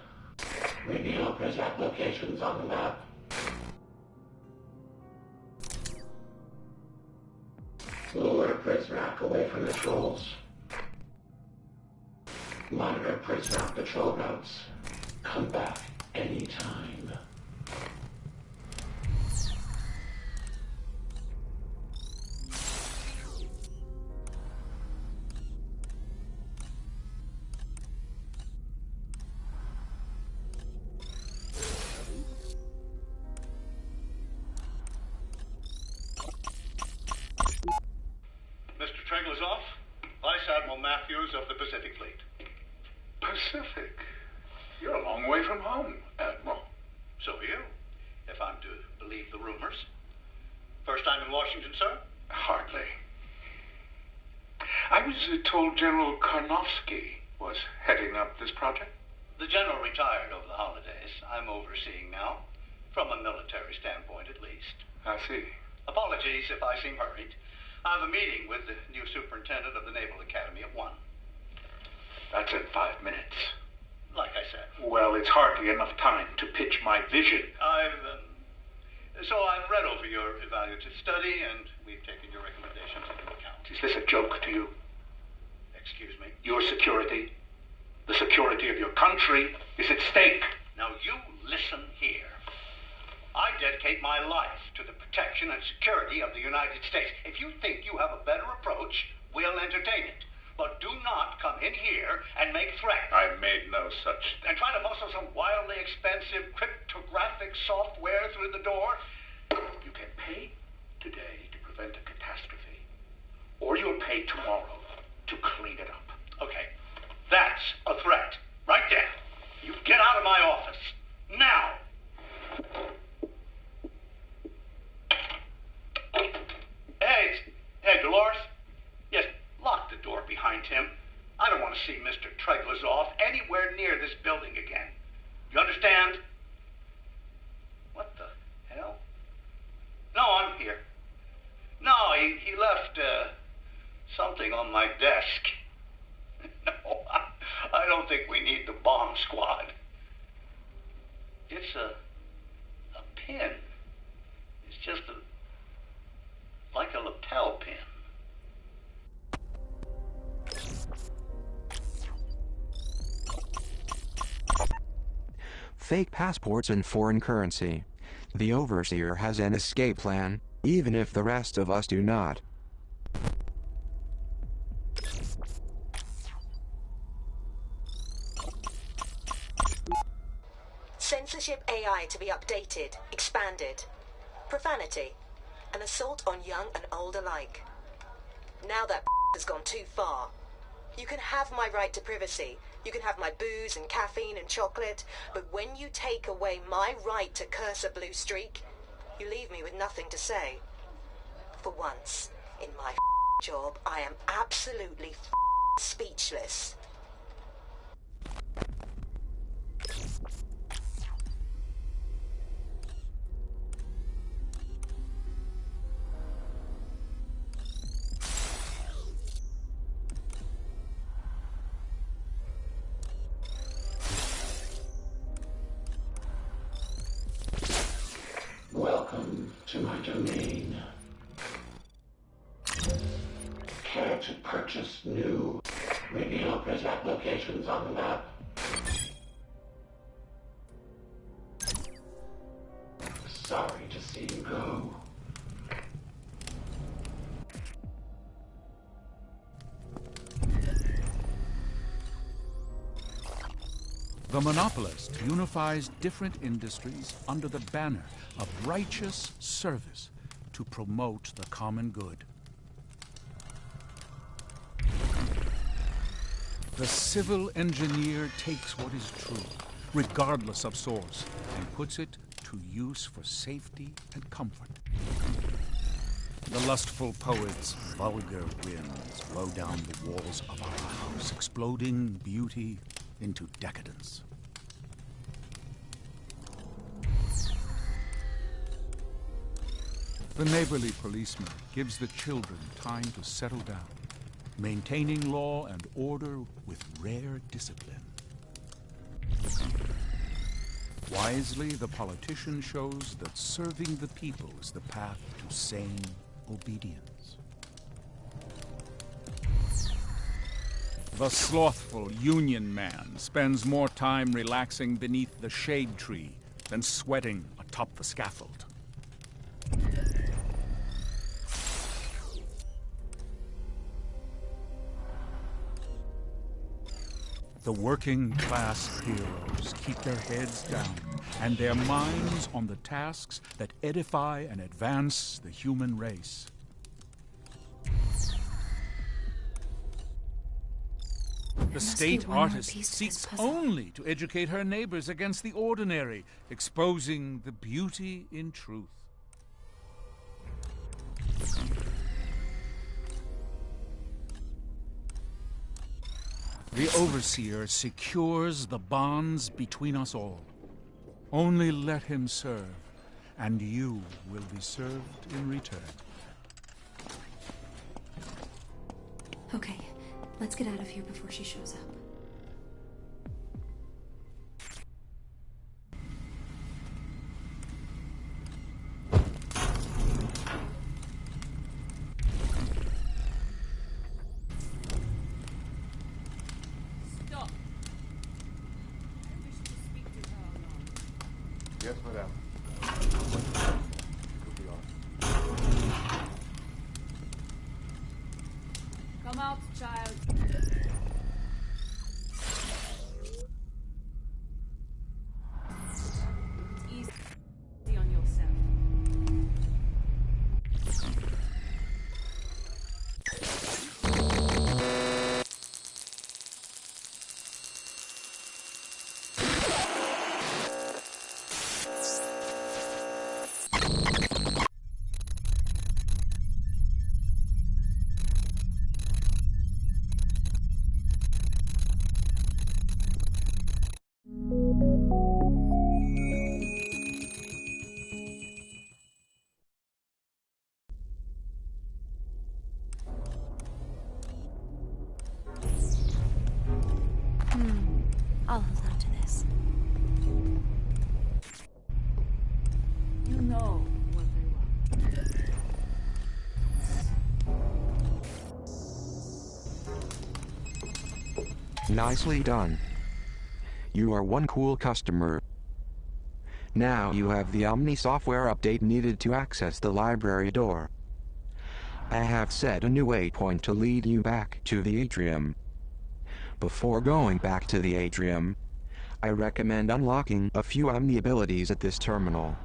Speaker 14: Reveal press applications on the map. Lure press rack away from the trolls. Monitor press rack patrol routes. Come back anytime.
Speaker 4: Of the Pacific Fleet. Pacific? You're a long way from home, Admiral. So are you, if I'm to believe the rumors. First time in Washington, sir? Hardly. I was told General Karnofsky was heading up this project. The general retired over the holidays. I'm overseeing now, from a military standpoint at least. I see. Apologies if I seem hurried. I have a meeting with the new superintendent of the Naval Academy at 1. That's in 5 minutes. Like I said. Well, it's hardly enough time to pitch my vision. I've read over your evaluative study, and we've taken your recommendations into account. Is this a joke to you? Excuse me? Your security, the security of your country, is at stake. Now you listen here. I dedicate my life to the protection and security of the United States. If you think you have a better approach, we'll entertain it. But do not come in here and make threats. I made no such... And try to muscle some wildly expensive cryptographic software through the door. You can pay today to prevent a catastrophe. Or you'll pay tomorrow to clean it up. Okay, that's a threat. Right there. You get out of my office. Now. Hey, Dolores. Yes, lock the door behind him. I don't want to see Mr. Treglazov anywhere near this building again. You understand? What the hell? No, I'm here. No, he left something on my desk. No, I don't think we need the bomb squad. It's a pin. It's just like a lapel pin.
Speaker 5: Fake passports and foreign currency. The Overseer has an escape plan, even if the rest of us do not.
Speaker 6: Censorship AI to be updated, expanded. Profanity. An assault on young and old alike. Now that has gone too far. You can have my right to privacy. You can have my booze and caffeine and chocolate. But when you take away my right to curse a blue streak, you leave me with nothing to say. For once, in my job, I am absolutely speechless.
Speaker 14: Welcome to my domain. purchased new radio Prisrac locations on the map. Sorry to see you go.
Speaker 15: The monopolist unifies different industries under the banner of righteous service to promote the common good. The civil engineer takes what is true, regardless of source, and puts it to use for safety and comfort. The lustful poet's vulgar winds blow down the walls of our house, exploding beauty into decadence. The neighborly policeman gives the children time to settle down, maintaining law and order with rare discipline. Wisely, the politician shows that serving the people is the path to sane obedience. The slothful union man spends more time relaxing beneath the shade tree than sweating atop the scaffold. The working class heroes keep their heads down and their minds on the tasks that edify and advance the human race. The state artist seeks only to educate her neighbors against the ordinary, exposing the beauty in truth. The overseer secures the bonds between us all. Only let him serve, and you will be served in return.
Speaker 1: Okay, let's get out of here before she shows up.
Speaker 8: Yes, madame.
Speaker 2: Come out, child. Easy on yourself.
Speaker 1: I'll hold on to this.
Speaker 2: You know what they want.
Speaker 5: Nicely done. You are one cool customer. Now you have the Omni software update needed to access the library door. I have set a new waypoint to lead you back to the atrium. Before going back to the atrium, I recommend unlocking a few Omni abilities at this terminal.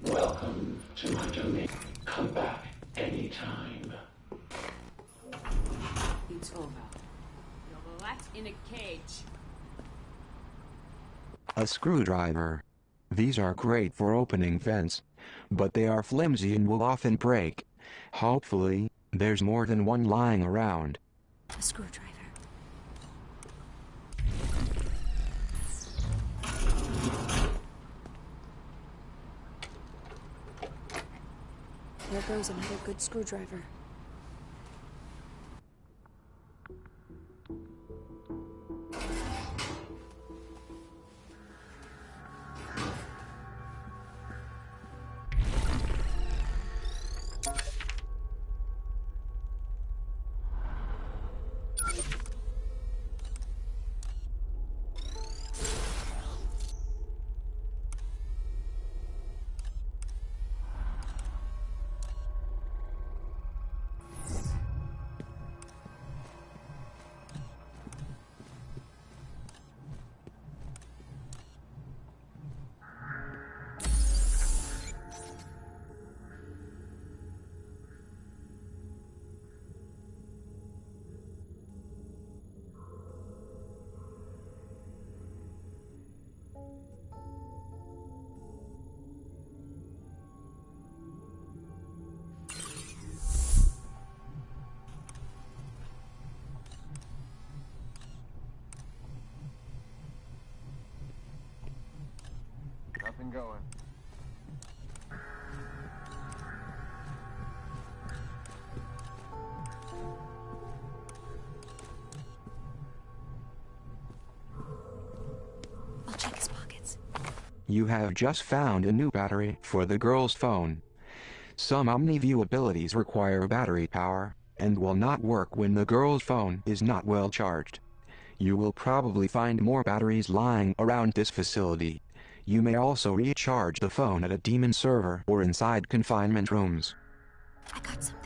Speaker 14: Welcome to my domain. Come back anytime.
Speaker 2: It's over. You're a rat in a cage.
Speaker 5: A screwdriver. These are great for opening vents, but they are flimsy and will often break. Hopefully, there's more than one lying around.
Speaker 1: A screwdriver. There goes another good screwdriver.
Speaker 8: and going.
Speaker 1: I'll check his pockets.
Speaker 5: You have just found a new battery for the girl's phone. Some OmniView abilities require battery power, and will not work when the girl's phone is not well charged. You will probably find more batteries lying around this facility. You may also recharge the phone at a demon server or inside confinement rooms.
Speaker 1: I got something.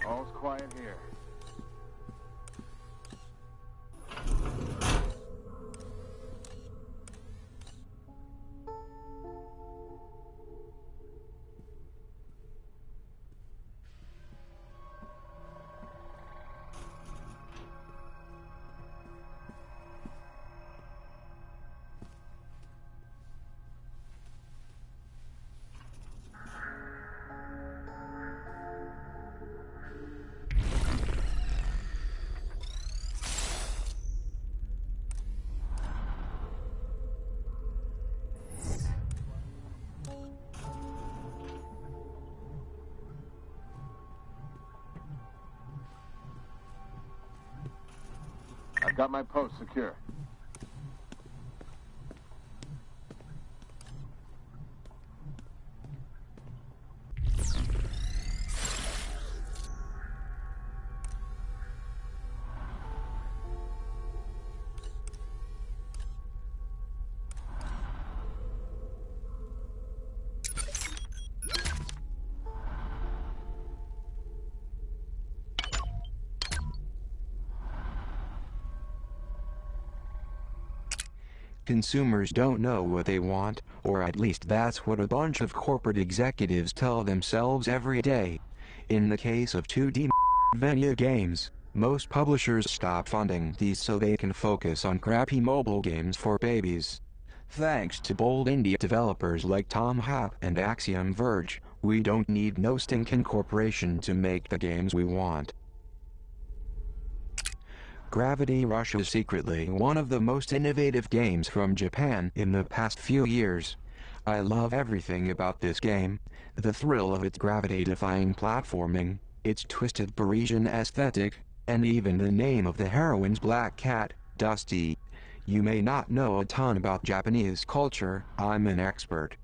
Speaker 8: All's quiet here. I've got my post secure.
Speaker 5: Consumers don't know what they want, or at least that's what a bunch of corporate executives tell themselves every day. In the case of 2D Vania games, most publishers stop funding these so they can focus on crappy mobile games for babies. Thanks to bold indie developers like Tom Happ and Axiom Verge, we don't need no stinking corporation to make the games we want. Gravity Rush is secretly one of the most innovative games from Japan in the past few years. I love everything about this game, the thrill of its gravity-defying platforming, its twisted Parisian aesthetic, and even the name of the heroine's black cat, Dusty. You may not know a ton about Japanese culture, I'm an expert.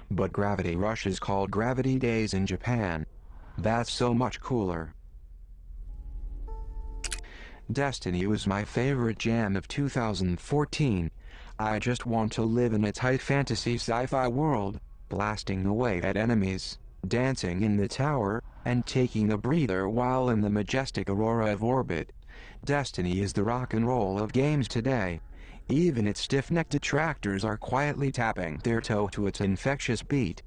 Speaker 5: But Gravity Rush is called Gravity Days in Japan. That's so much cooler. Destiny was my favorite jam of 2014. I just want to live in a tight fantasy sci-fi world, blasting away at enemies, dancing in the tower, and taking a breather while in the majestic aurora of orbit. Destiny is the rock and roll of games today. Even its stiff-necked detractors are quietly tapping their toe to its infectious beat.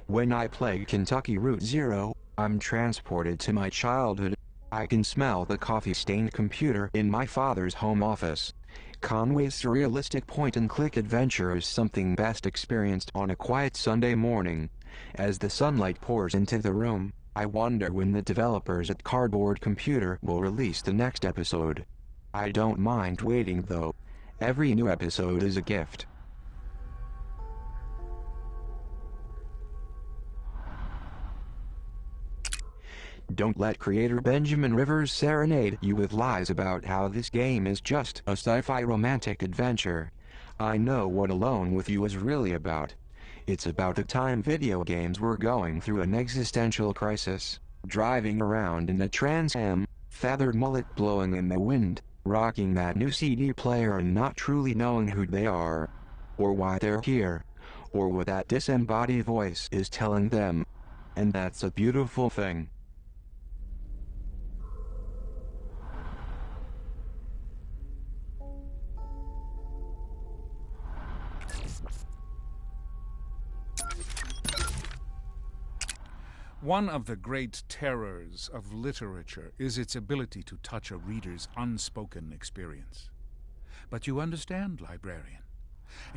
Speaker 5: When I play Kentucky Route Zero, I'm transported to my childhood. I can smell the coffee-stained computer in my father's home office. Conway's surrealistic point-and-click adventure is something best experienced on a quiet Sunday morning. As the sunlight pours into the room, I wonder when the developers at Cardboard Computer will release the next episode. I don't mind waiting though. Every new episode is a gift. Don't let creator Benjamin Rivers serenade you with lies about how this game is just a sci-fi romantic adventure. I know what Alone with You is really about. It's about the time video games were going through an existential crisis, driving around in a Trans Am, feathered mullet blowing in the wind, rocking that new CD player and not truly knowing who they are, or why they're here, or what that disembodied voice is telling them. And that's a beautiful thing.
Speaker 15: One of the great terrors of literature is its ability to touch a reader's unspoken experience. But you understand, librarian.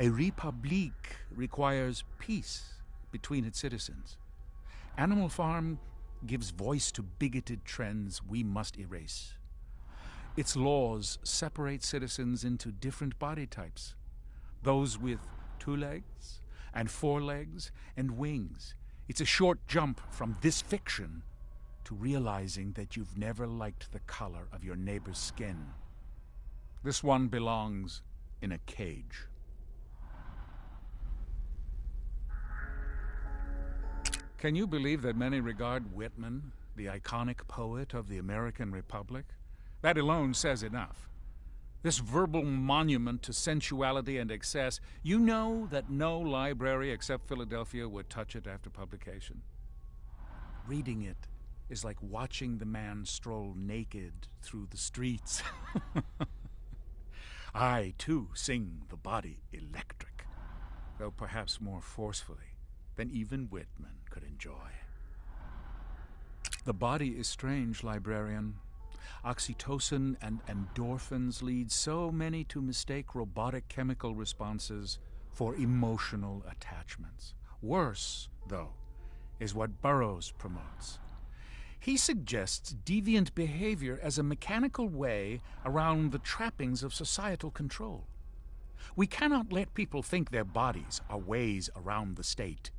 Speaker 15: A Republique requires peace between its citizens. Animal Farm gives voice to bigoted trends we must erase. Its laws separate citizens into different body types. Those with 2 legs and 4 legs and wings. It's a short jump from this fiction to realizing that you've never liked the color of your neighbor's skin. This one belongs in a cage. Can you believe that many regard Whitman, the iconic poet of the American Republic? That alone says enough. This verbal monument to sensuality and excess, you know that no library except Philadelphia would touch it after publication. Reading it is like watching the man stroll naked through the streets. I, too, sing the body electric, though perhaps more forcefully than even Whitman could enjoy. The body is strange, librarian. Oxytocin and endorphins lead so many to mistake robotic chemical responses for emotional attachments. Worse, though, is what Burroughs promotes. He suggests deviant behavior as a mechanical way around the trappings of societal control. We cannot let people think their bodies are ways around the state.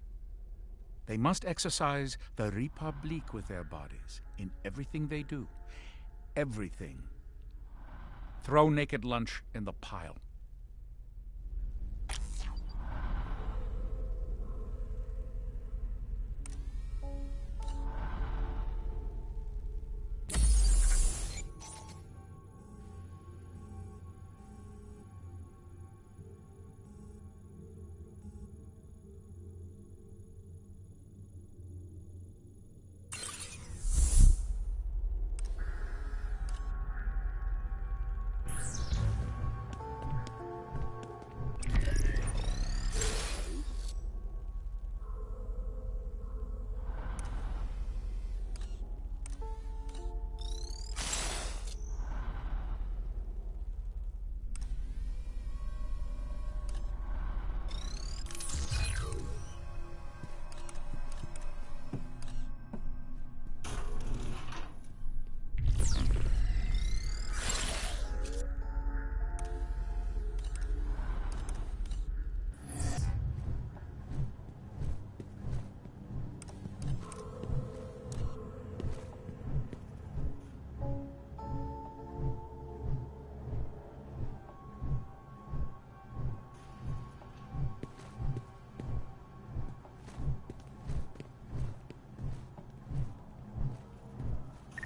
Speaker 15: They must exercise the Republique with their bodies in everything they do. Everything. Throw naked lunch in the pile.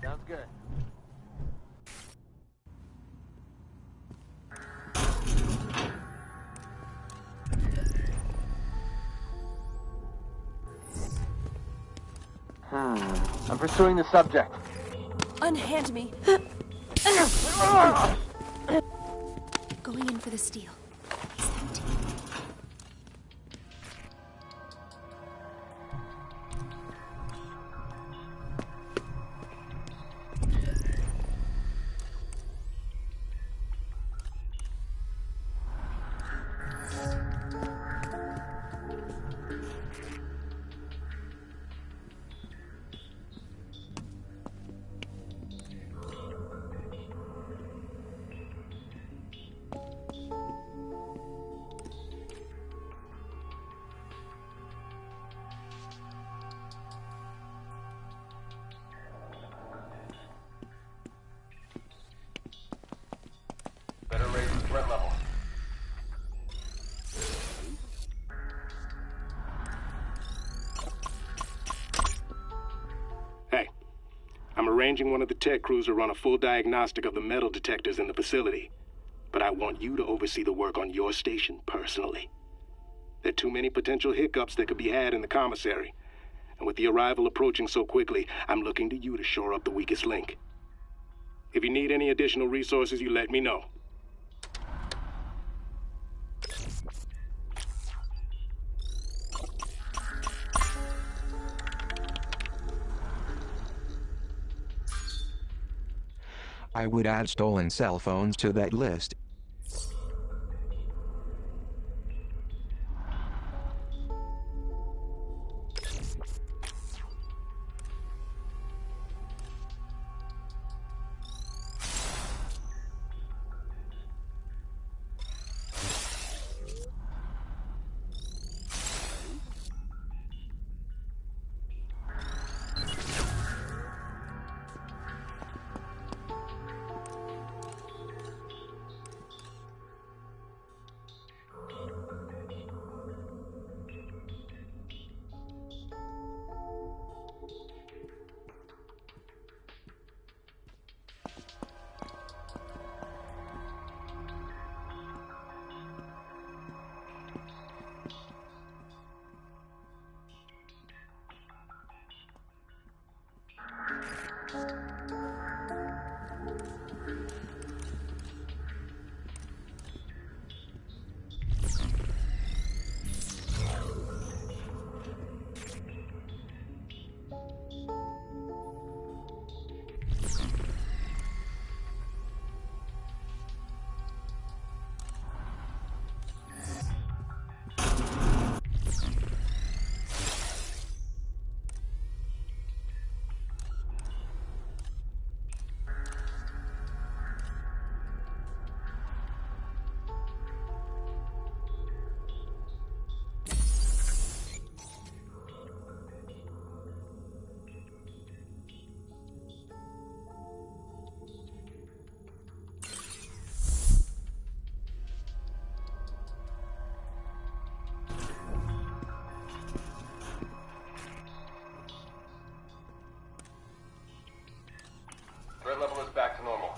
Speaker 8: Sounds good. I'm pursuing the subject.
Speaker 1: Unhand me. Going in for the steel. He's empty.
Speaker 8: Better raise the threat level.
Speaker 3: Hey, I'm arranging one of the tech crews to run a full diagnostic of the metal detectors in the facility. But I want you to oversee the work on your station personally. There are too many potential hiccups that could be had in the commissary. And with the arrival approaching so quickly, I'm looking to you to shore up the weakest link. If you need any additional resources, you let me know.
Speaker 5: I would add stolen cell phones to that list.
Speaker 8: Threat level is back to normal.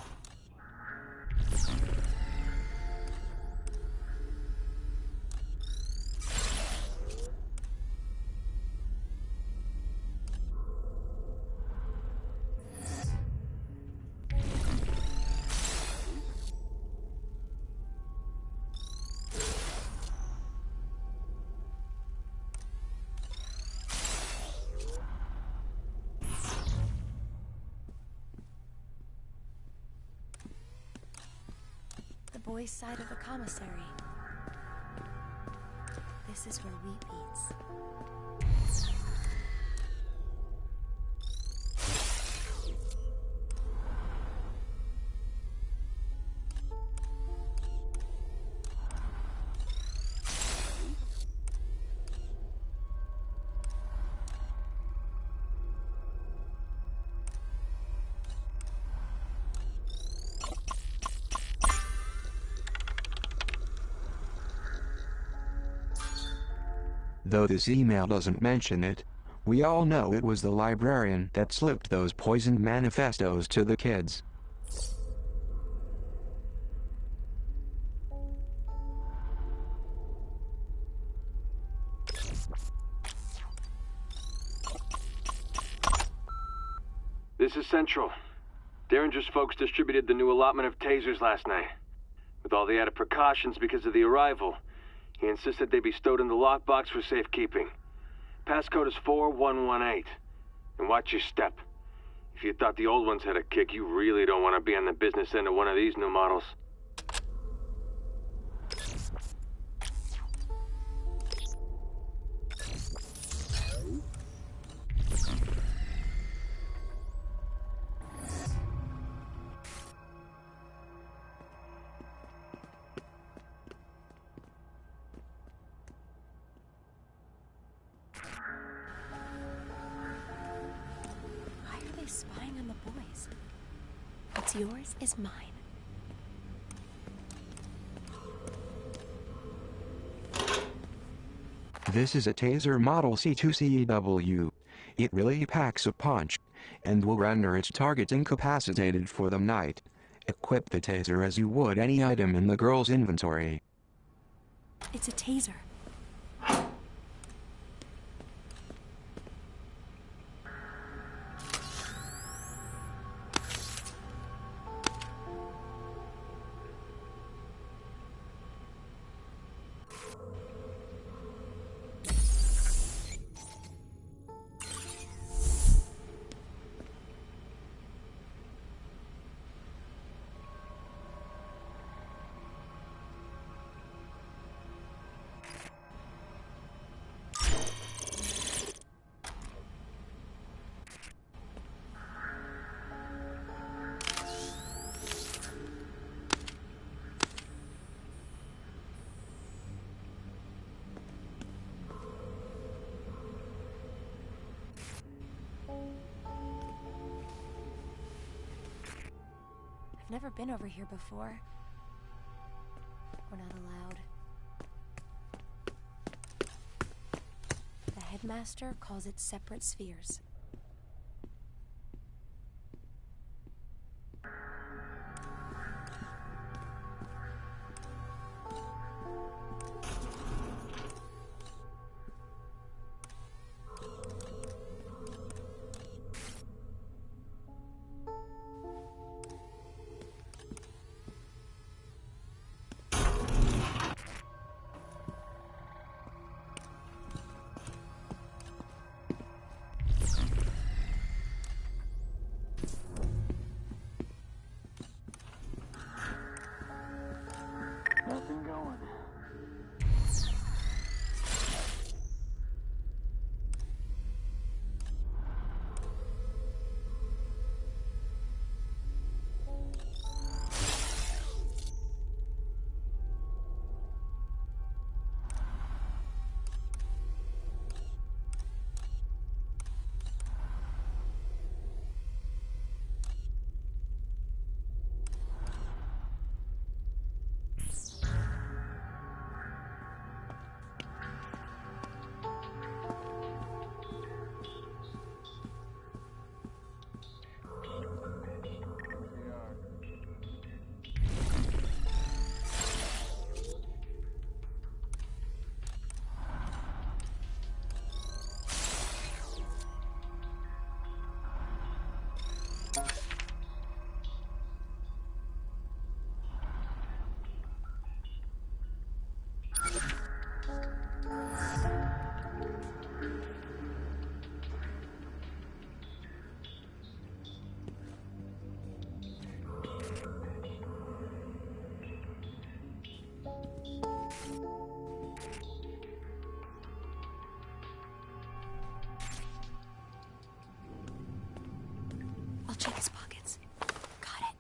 Speaker 1: Boys' side of the commissary. This is where wheat beats.
Speaker 5: Though this email doesn't mention it, we all know it was the librarian that slipped those poisoned manifestos to the kids.
Speaker 12: This is Central. Derringer's folks distributed the new allotment of tasers last night. With all the added precautions because of the arrival, he insisted they be stowed in the lockbox for safekeeping. Passcode is 4118. And watch your step. If you thought the old ones had a kick, you really don't want to be on the business end of one of these new models.
Speaker 1: Spying on the boys. What's yours is mine.
Speaker 5: This is a taser model C2CEW. It really packs a punch, and will render its targets incapacitated for the night. Equip the taser as you would any item in the girl's inventory.
Speaker 1: It's a taser. I've never been over here before. We're not allowed. The headmaster calls it separate spheres.
Speaker 13: Nothing going.
Speaker 1: I'll check his pockets. Got it.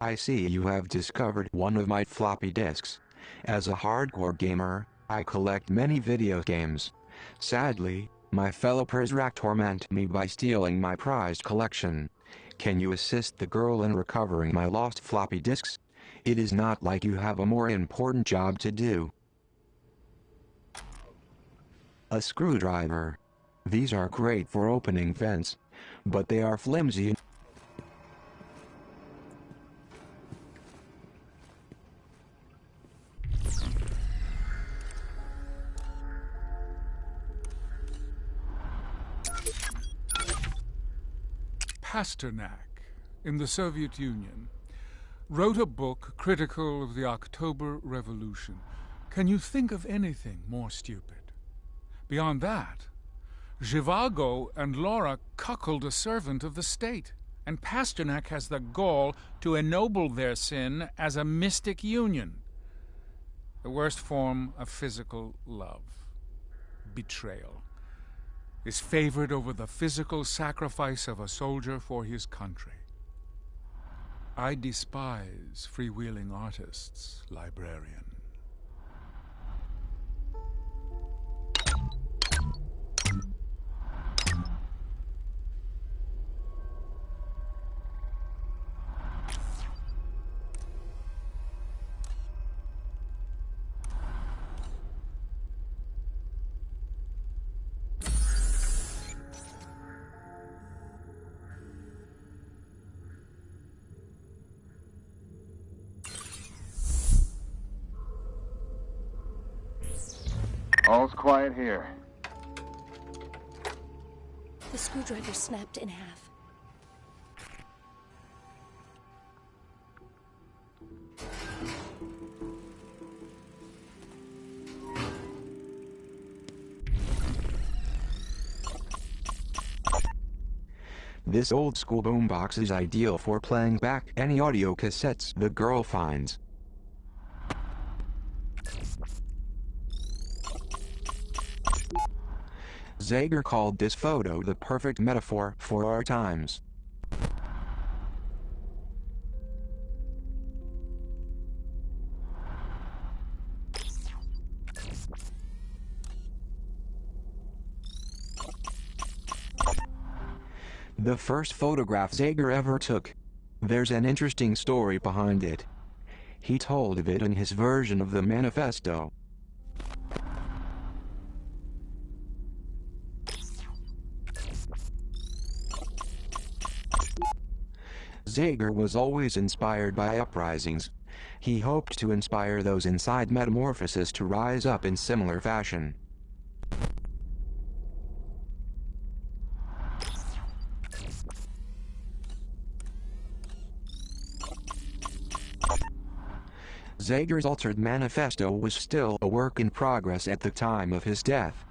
Speaker 5: I see you have discovered one of my floppy disks. As a hardcore gamer, I collect many video games. Sadly, my fellow Prizrak torment me by stealing my prized collection. Can you assist the girl in recovering my lost floppy disks? It is not like you have a more important job to do. A screwdriver. These are great for opening vents, but they are flimsy.
Speaker 15: Pasternak, in the Soviet Union, wrote a book critical of the October Revolution. Can you think of anything more stupid? Beyond that, Zhivago and Laura cuckold a servant of the state, and Pasternak has the gall to ennoble their sin as a mystic union. The worst form of physical love, betrayal, is favored over the physical sacrifice of a soldier for his country. I despise freewheeling artists, librarian.
Speaker 8: All's quiet here.
Speaker 1: The screwdriver snapped in half.
Speaker 5: This old school boombox is ideal for playing back any audio cassettes the girl finds. Zager called this photo the perfect metaphor for our times. The first photograph Zager ever took. There's an interesting story behind it. He told of it in his version of the manifesto. Zager was always inspired by uprisings. He hoped to inspire those inside Metamorphosis to rise up in similar fashion. Zager's altered manifesto was still a work in progress at the time of his death.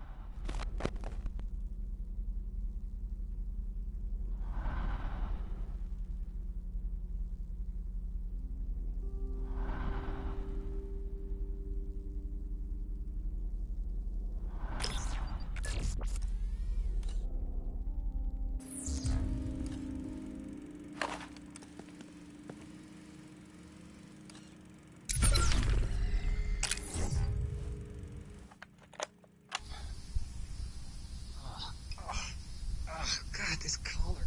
Speaker 16: God, this collar.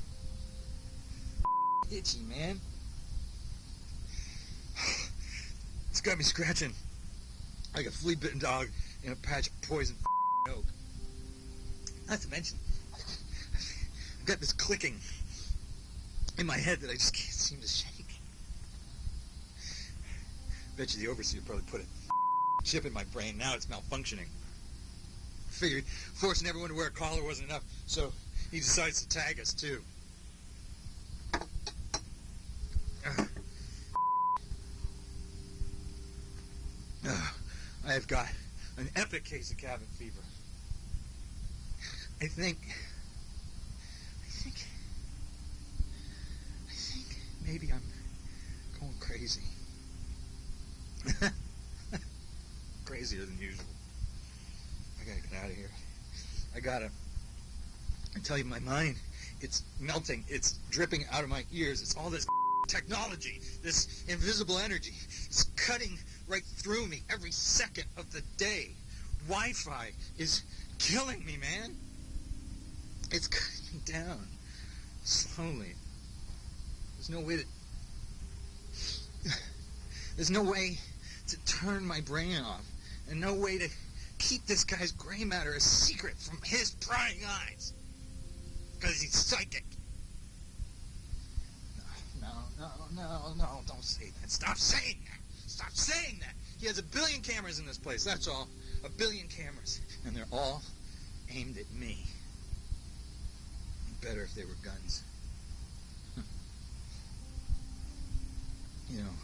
Speaker 16: Itchy, man. It's got me scratching like a flea-bitten dog in a patch of poison oak. Not to mention, I've got this clicking in my head that I just can't seem to shake. Bet you the overseer probably put a chip in my brain. Now it's malfunctioning. Figured forcing everyone to wear a collar wasn't enough, so he decides to tag us, too. I have got an epic case of cabin fever. I think maybe I'm going crazy. Crazier than usual. I gotta get out of here. I tell you, my mind, it's melting. It's dripping out of my ears. It's all this technology, this invisible energy. It's cutting right through me every second of the day. Wi-Fi is killing me, man. It's cutting me down slowly. There's no way to turn my brain off, and no way to keep this guy's gray matter a secret from his prying eyes. Because he's psychic. No, don't say that. Stop saying that. Stop saying that. He has 1 billion cameras in this place, that's all. 1 billion cameras. And they're all aimed at me. Better if they were guns. You know,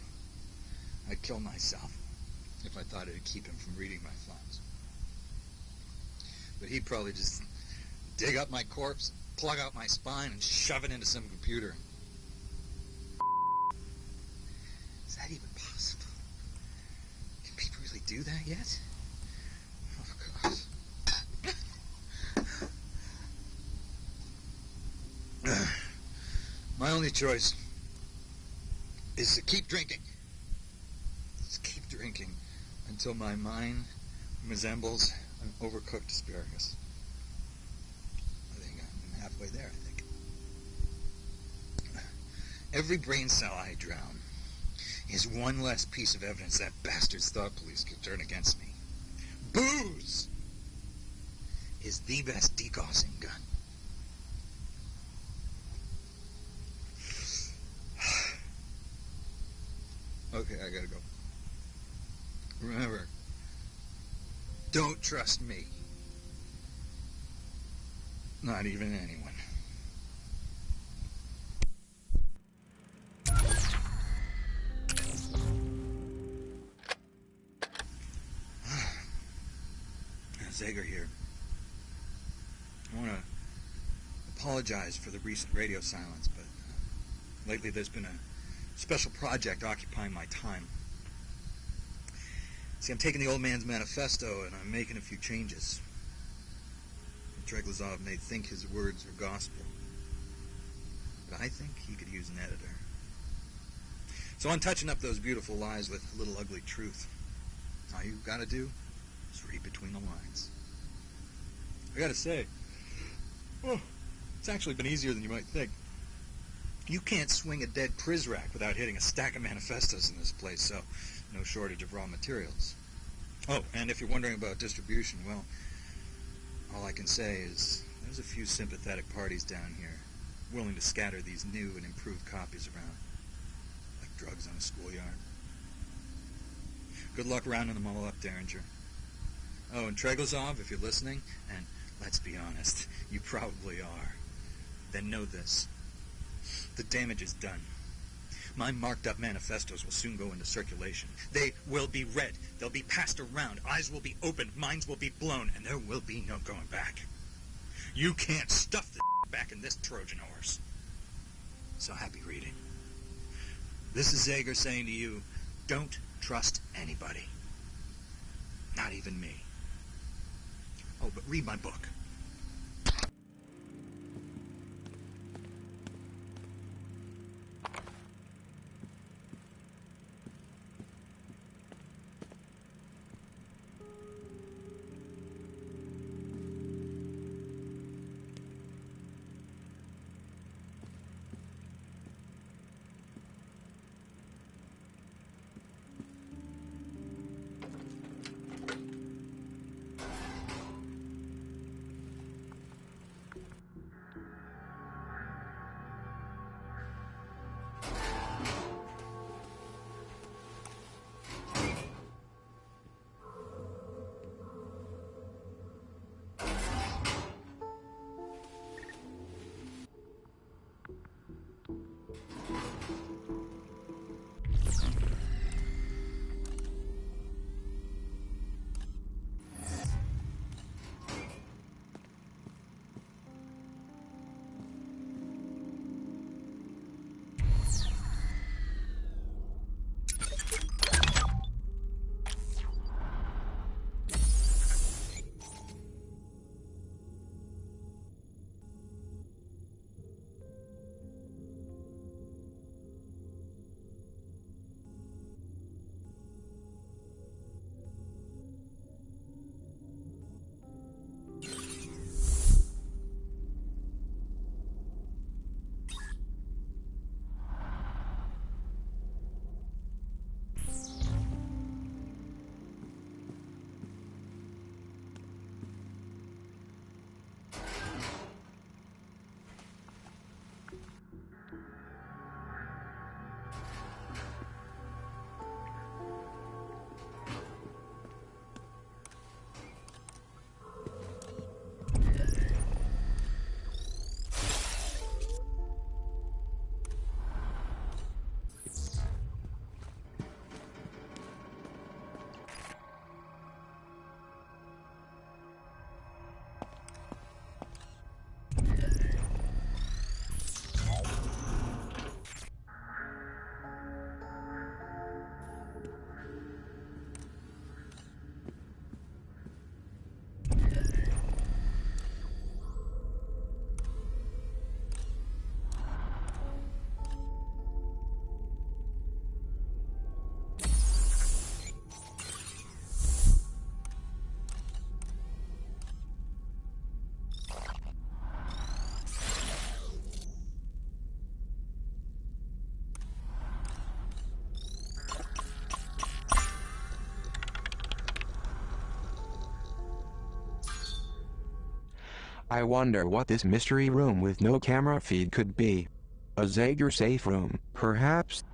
Speaker 16: I'd kill myself if I thought it'd keep him from reading my thoughts. But he'd probably just dig up my corpse, plug out my spine, and shove it into some computer. Is that even possible? Can people really do that yet? Oh, God. My only choice is to keep drinking. Just keep drinking until my mind resembles an overcooked asparagus. I think I'm halfway there, I think. Every brain cell I drown is one less piece of evidence that bastard's thought police could turn against me. Booze is the best degaussing gun. Okay, I gotta go. Remember, don't trust me. Not even anyone. Zager here. I want to apologize for the recent radio silence, but lately there's been a special project occupying my time. See, I'm taking the old man's manifesto and I'm making a few changes. Treglazov may think his words are gospel, but I think he could use an editor. So I'm touching up those beautiful lies with a little ugly truth. All you've got to do is read between the lines. I gotta say, It's actually been easier than you might think. You can't swing a dead Prizrak without hitting a stack of manifestos in this place, so no shortage of raw materials. Oh, and if you're wondering about distribution, well, all I can say is there's a few sympathetic parties down here willing to scatter these new and improved copies around, like drugs on a schoolyard. Good luck rounding them all up, Derringer. Oh, and Treglazov, if you're listening, and let's be honest, you probably are, then know this. The damage is done. My marked up manifestos will soon go into circulation. They will be read. They'll be passed around. Eyes will be opened. Minds will be blown. And there will be no going back. You can't stuff the back in this Trojan horse. So happy reading. This is Zager saying to you, don't trust anybody. Not even me. Oh, but read my book.
Speaker 5: I wonder what this mystery room with no camera feed could be. A Zager safe room, perhaps?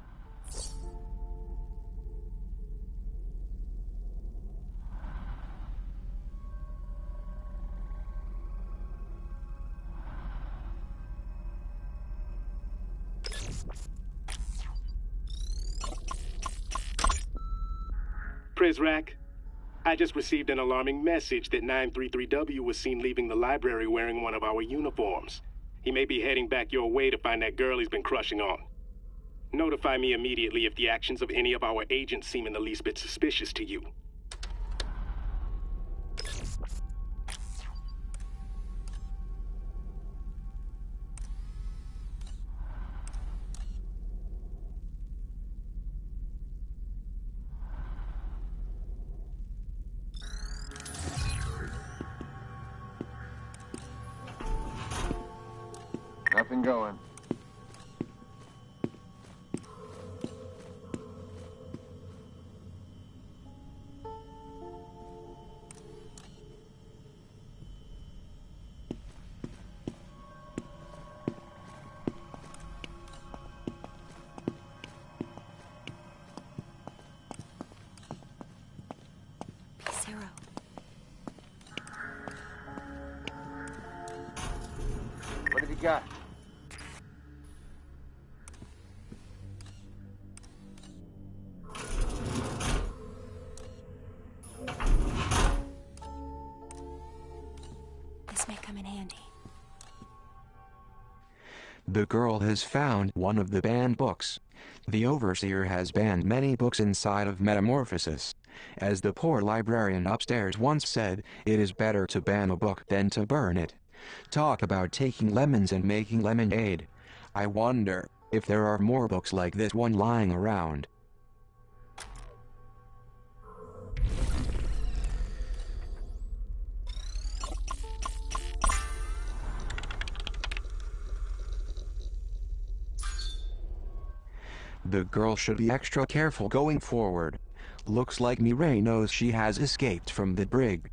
Speaker 17: Prizrak, I just received an alarming message that 933W was seen leaving the library wearing one of our uniforms. He may be heading back your way to find that girl he's been crushing on. Notify me immediately if the actions of any of our agents seem in the least bit suspicious to you.
Speaker 8: Anything going?
Speaker 1: P0.
Speaker 8: What have you got?
Speaker 1: This may come in handy.
Speaker 5: The girl has found one of the banned books. The Overseer has banned many books inside of Metamorphosis. As the poor librarian upstairs once said, it is better to ban a book than to burn it. Talk about taking lemons and making lemonade. I wonder if there are more books like this one lying around. The girl should be extra careful going forward. Looks like Mireille knows she has escaped from the brig.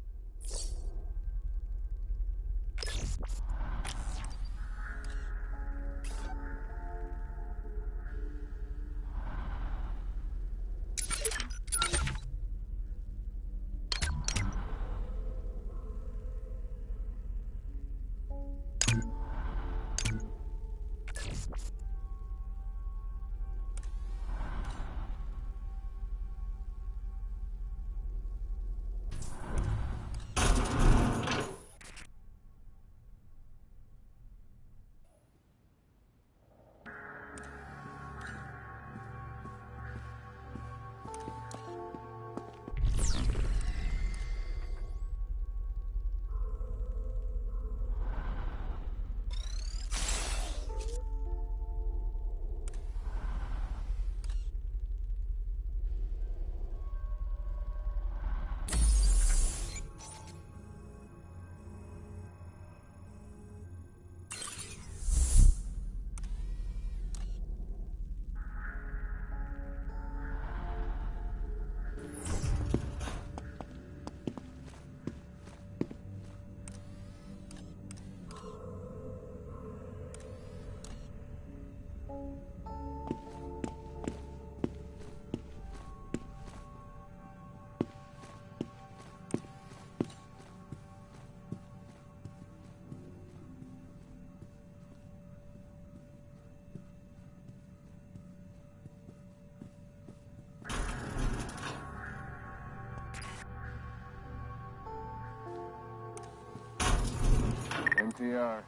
Speaker 8: NTR.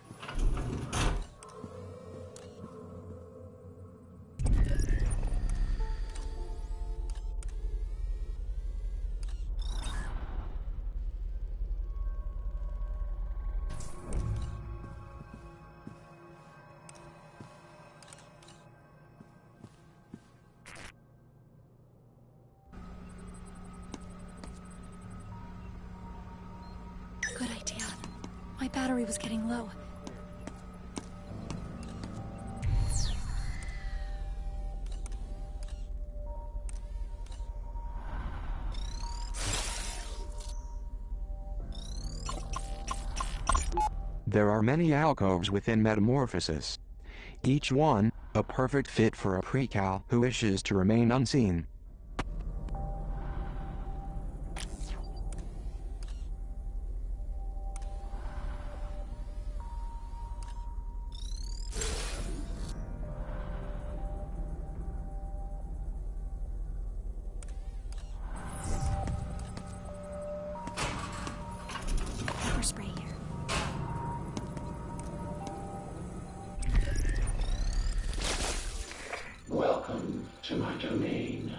Speaker 1: Good idea. My battery was getting low.
Speaker 5: There are many alcoves within Metamorphosis. Each one, a perfect fit for a precal who wishes to remain unseen.
Speaker 1: Pepper spray here.
Speaker 14: Welcome to my domain.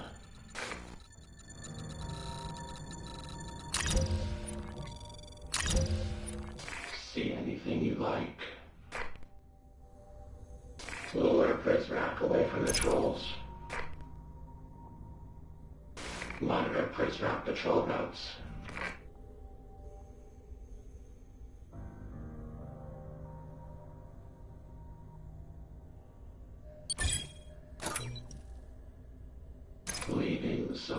Speaker 14: See anything you like. Lure Prizrak away from the trolls. Monitor Prizrak patrol routes.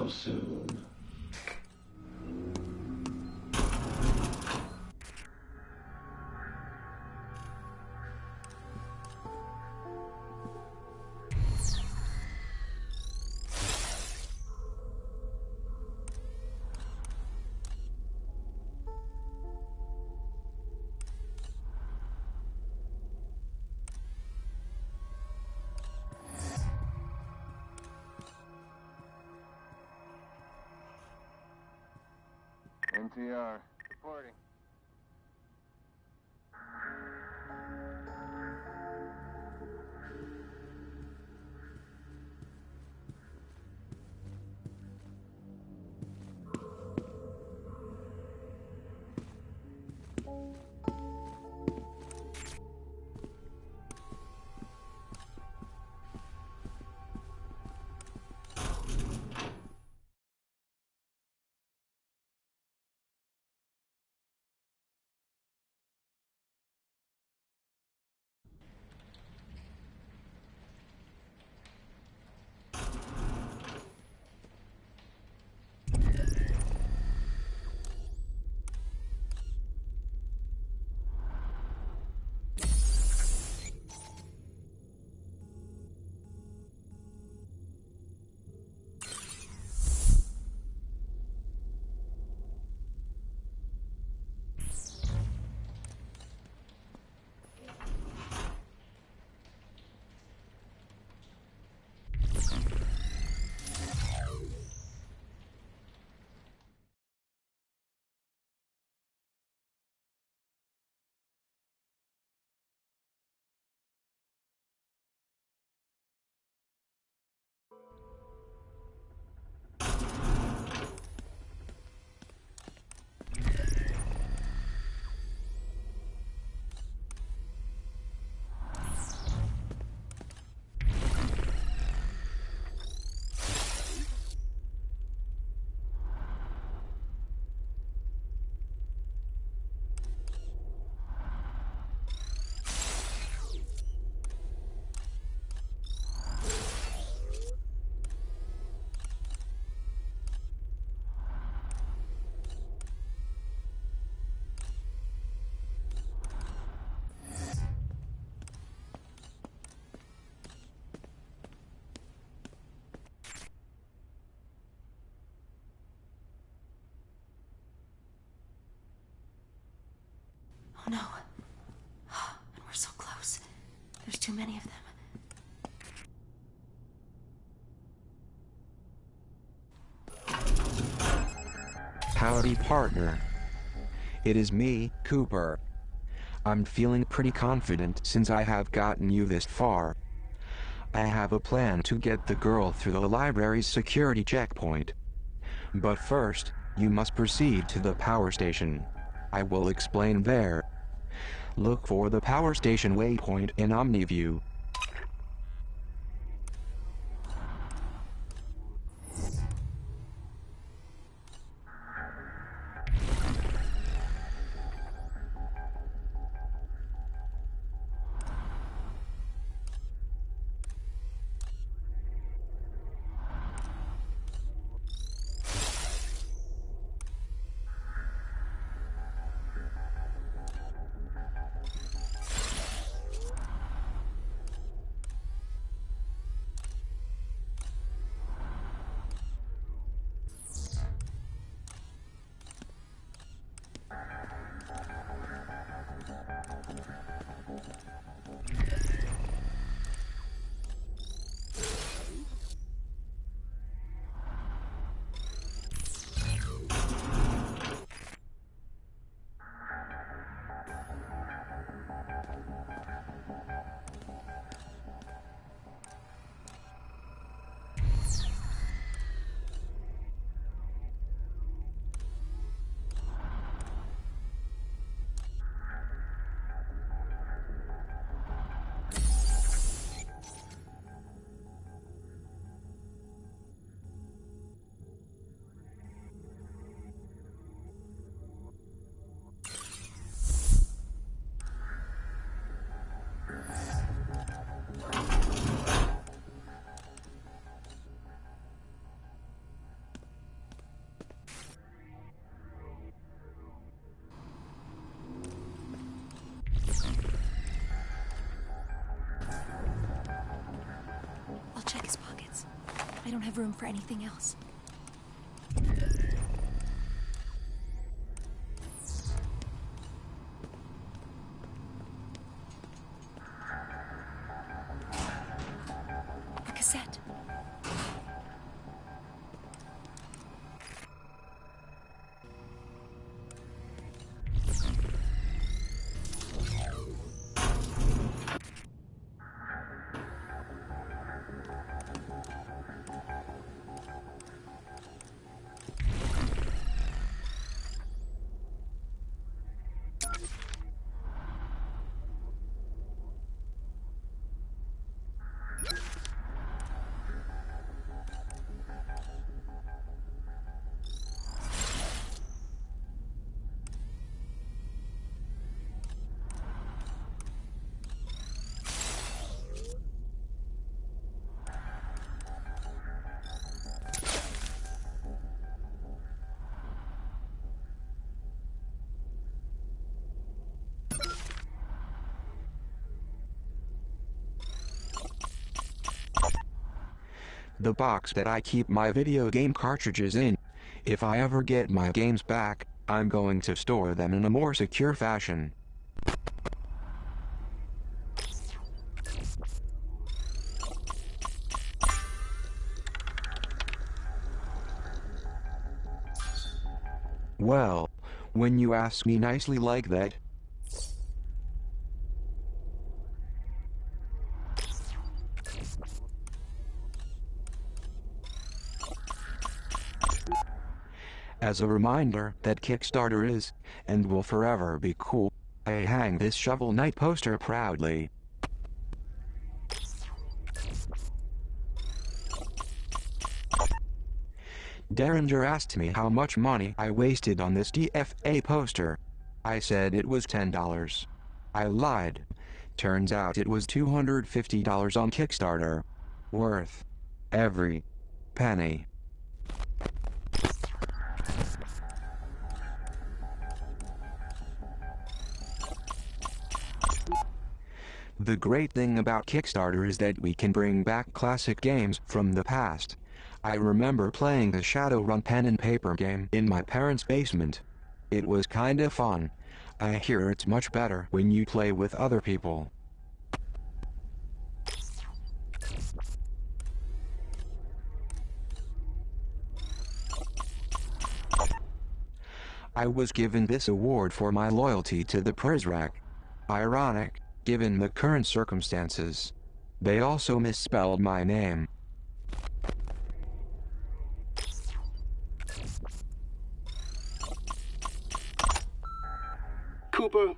Speaker 14: so soon.
Speaker 8: NTR, reporting.
Speaker 1: Oh no. And we're so close. There's too many of them.
Speaker 5: Howdy, partner. It is me, Cooper. I'm feeling pretty confident since I have gotten you this far. I have a plan to get the girl through the library's security checkpoint. But first, you must proceed to the power station. I will explain there. Look for the power station waypoint in OmniView.
Speaker 1: don't have room for anything else. A cassette.
Speaker 5: The box that I keep my video game cartridges in. If I ever get my games back, I'm going to store them in a more secure fashion. Well, when you ask me nicely like that, as a reminder that Kickstarter is, and will forever be cool, I hang this Shovel Knight poster proudly. Derringer asked me how much money I wasted on this DFA poster. I said it was $10. I lied. Turns out it was $250 on Kickstarter. Worth every penny. The great thing about Kickstarter is that we can bring back classic games from the past. I remember playing the Shadowrun pen and paper game in my parents' basement. It was kinda fun. I hear it's much better when you play with other people. I was given this award for my loyalty to the Prizrak. Ironic, given the current circumstances. They also misspelled my name.
Speaker 17: Cooper,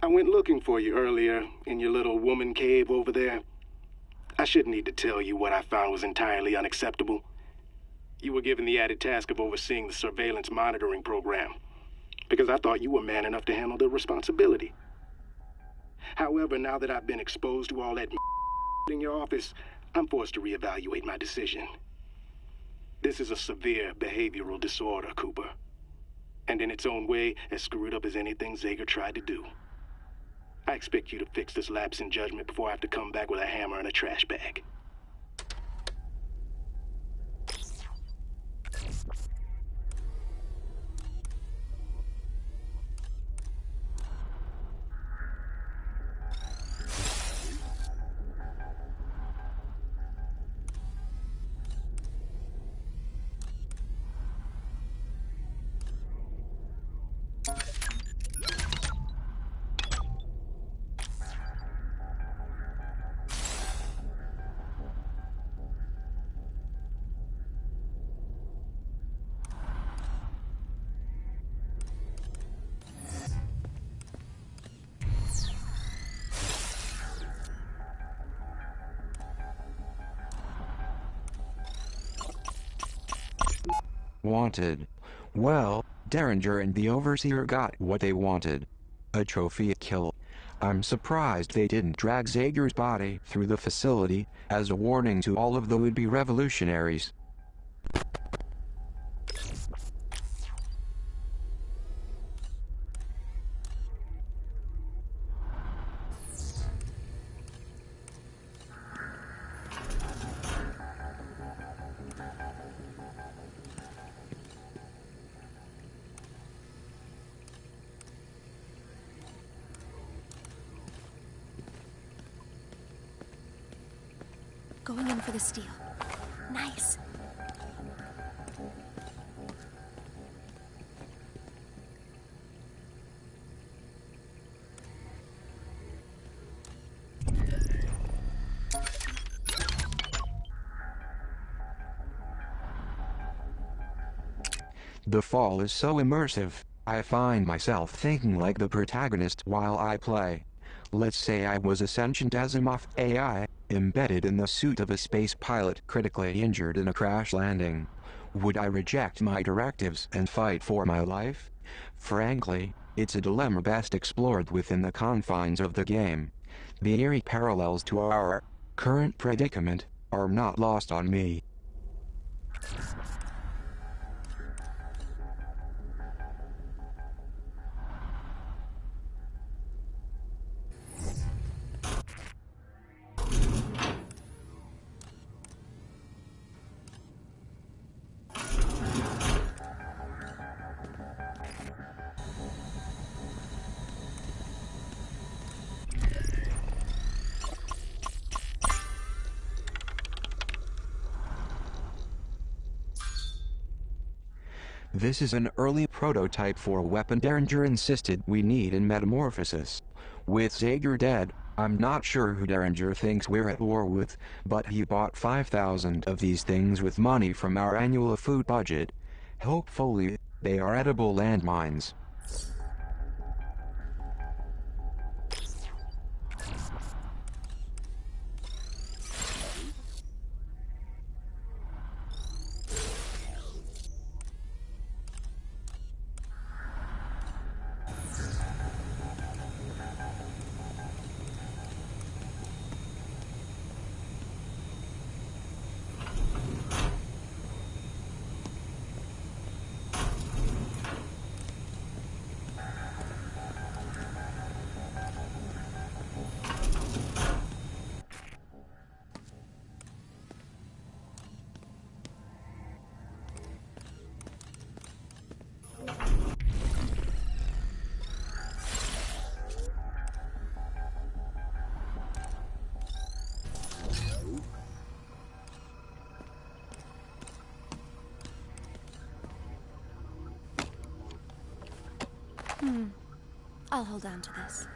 Speaker 17: I went looking for you earlier in your little woman cave over there. I shouldn't need to tell you what I found was entirely unacceptable. You were given the added task of overseeing the surveillance monitoring program, because I thought you were man enough to handle the responsibility. However, now that I've been exposed to all that in your office, I'm forced to reevaluate my decision. This is a severe behavioral disorder, Cooper. And in its own way, as screwed up as anything Zager tried to do. I expect you to fix this lapse in judgment before I have to come back with a hammer and a trash bag.
Speaker 5: Wanted. Well, Derringer and the Overseer got what they wanted. A trophy kill. I'm surprised they didn't drag Zager's body through the facility as a warning to all of the would-be revolutionaries.
Speaker 1: down for the steel. Nice.
Speaker 5: The fall is so immersive, I find myself thinking like the protagonist while I play. Let's say I was a sentient Asimov AI, embedded in the suit of a space pilot critically injured in a crash landing. Would I reject my directives and fight for my life? Frankly, it's a dilemma best explored within the confines of the game. The eerie parallels to our current predicament are not lost on me. This is an early prototype for a weapon Derringer insisted we need in Metamorphosis. With Zager dead, I'm not sure who Derringer thinks we're at war with, but he bought 5,000 of these things with money from our annual food budget. Hopefully, they are edible landmines.
Speaker 1: I'll hold on to this.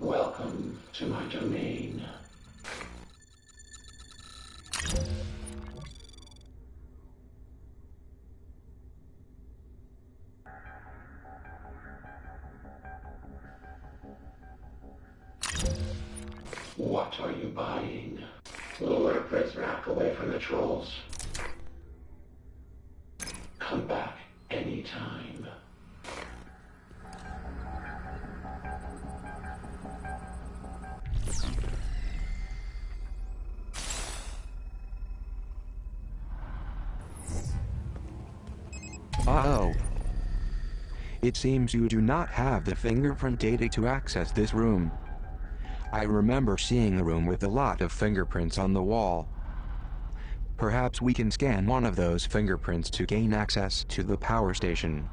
Speaker 14: Welcome to my domain. What are you buying? Lure Prizrak away from the trolls. Come back anytime.
Speaker 5: Oh. It seems you do not have the fingerprint data to access this room. I remember seeing a room with a lot of fingerprints on the wall. Perhaps we can scan one of those fingerprints to gain access to the power station.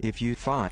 Speaker 5: If you find...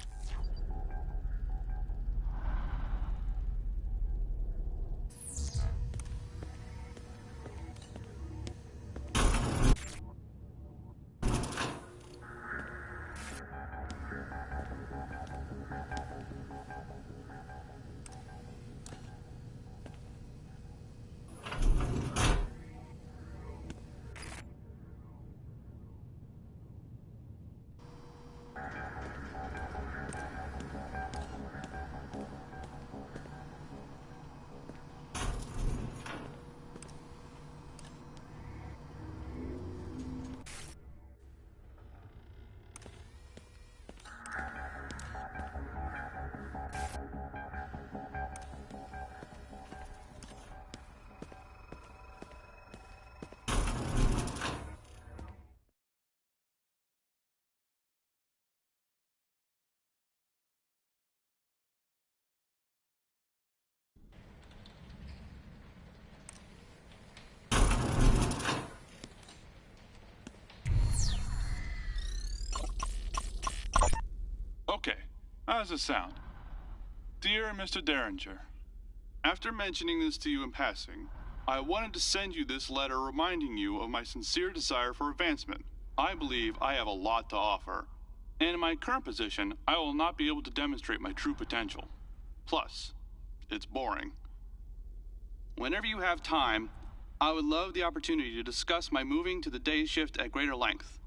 Speaker 18: Okay, how does it sound? Dear Mr. Derringer, after mentioning this to you in passing, I wanted to send you this letter reminding you of my sincere desire for advancement. I believe I have a lot to offer, and in my current position, I will not be able to demonstrate my true potential. Plus, it's boring. Whenever you have time, I would love the opportunity to discuss my moving to the day shift at greater length.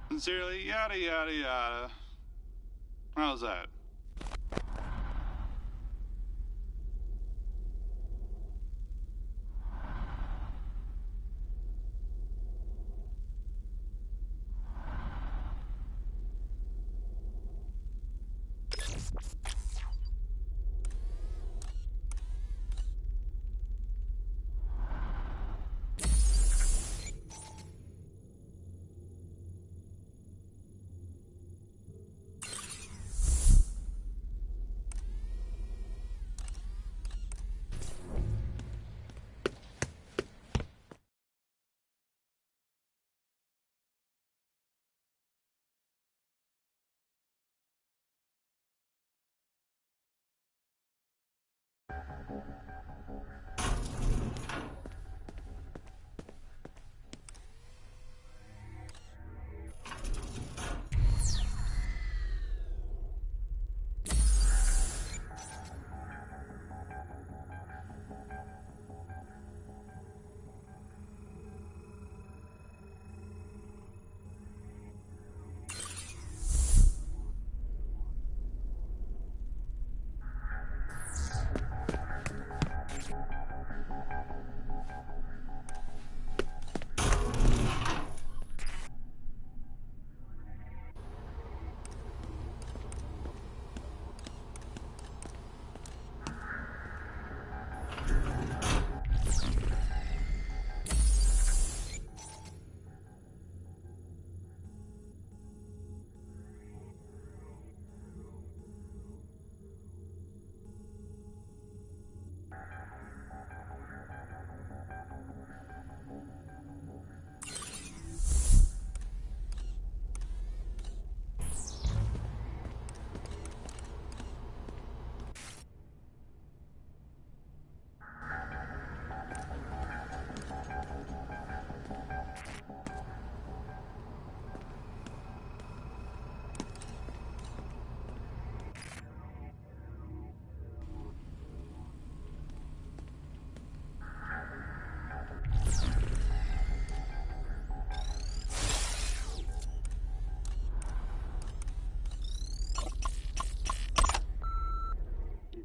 Speaker 18: Sincerely, yada yada yada. How's that?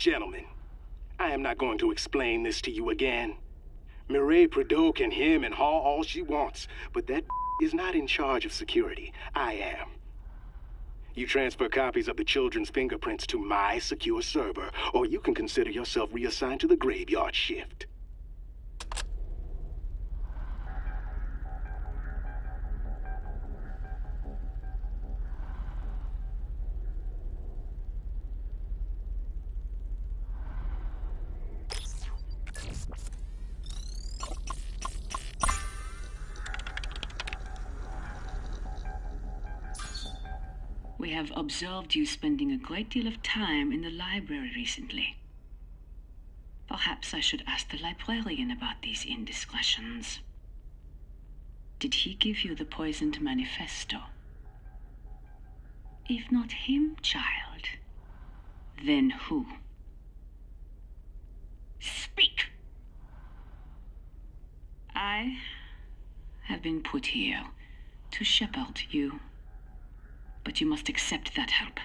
Speaker 17: Gentlemen, I am not going to explain this to you again. Mireille Prideaux can hem and haw all she wants, but that is not in charge of security. I am. You transfer copies of the children's fingerprints to my secure server, or you can consider yourself reassigned to the graveyard shift.
Speaker 11: We have observed you spending a great deal of time in the library recently. Perhaps I should ask the librarian about these indiscretions. Did he give you the poisoned manifesto? If not him, child, then who? Speak! I have been put here to shepherd you. But you must accept that help,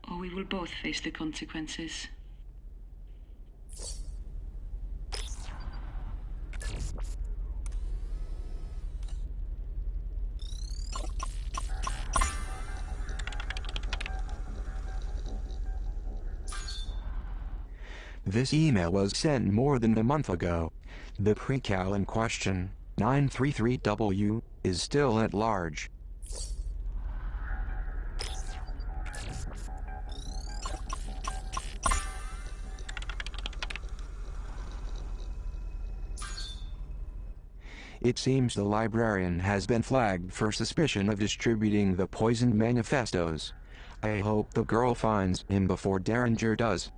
Speaker 11: or we will both face the consequences.
Speaker 5: This email was sent more than a month ago. The precal in question, 933W, is still at large. It seems the librarian has been flagged for suspicion of distributing the poisoned manifestos. I hope the girl finds him before Derringer does.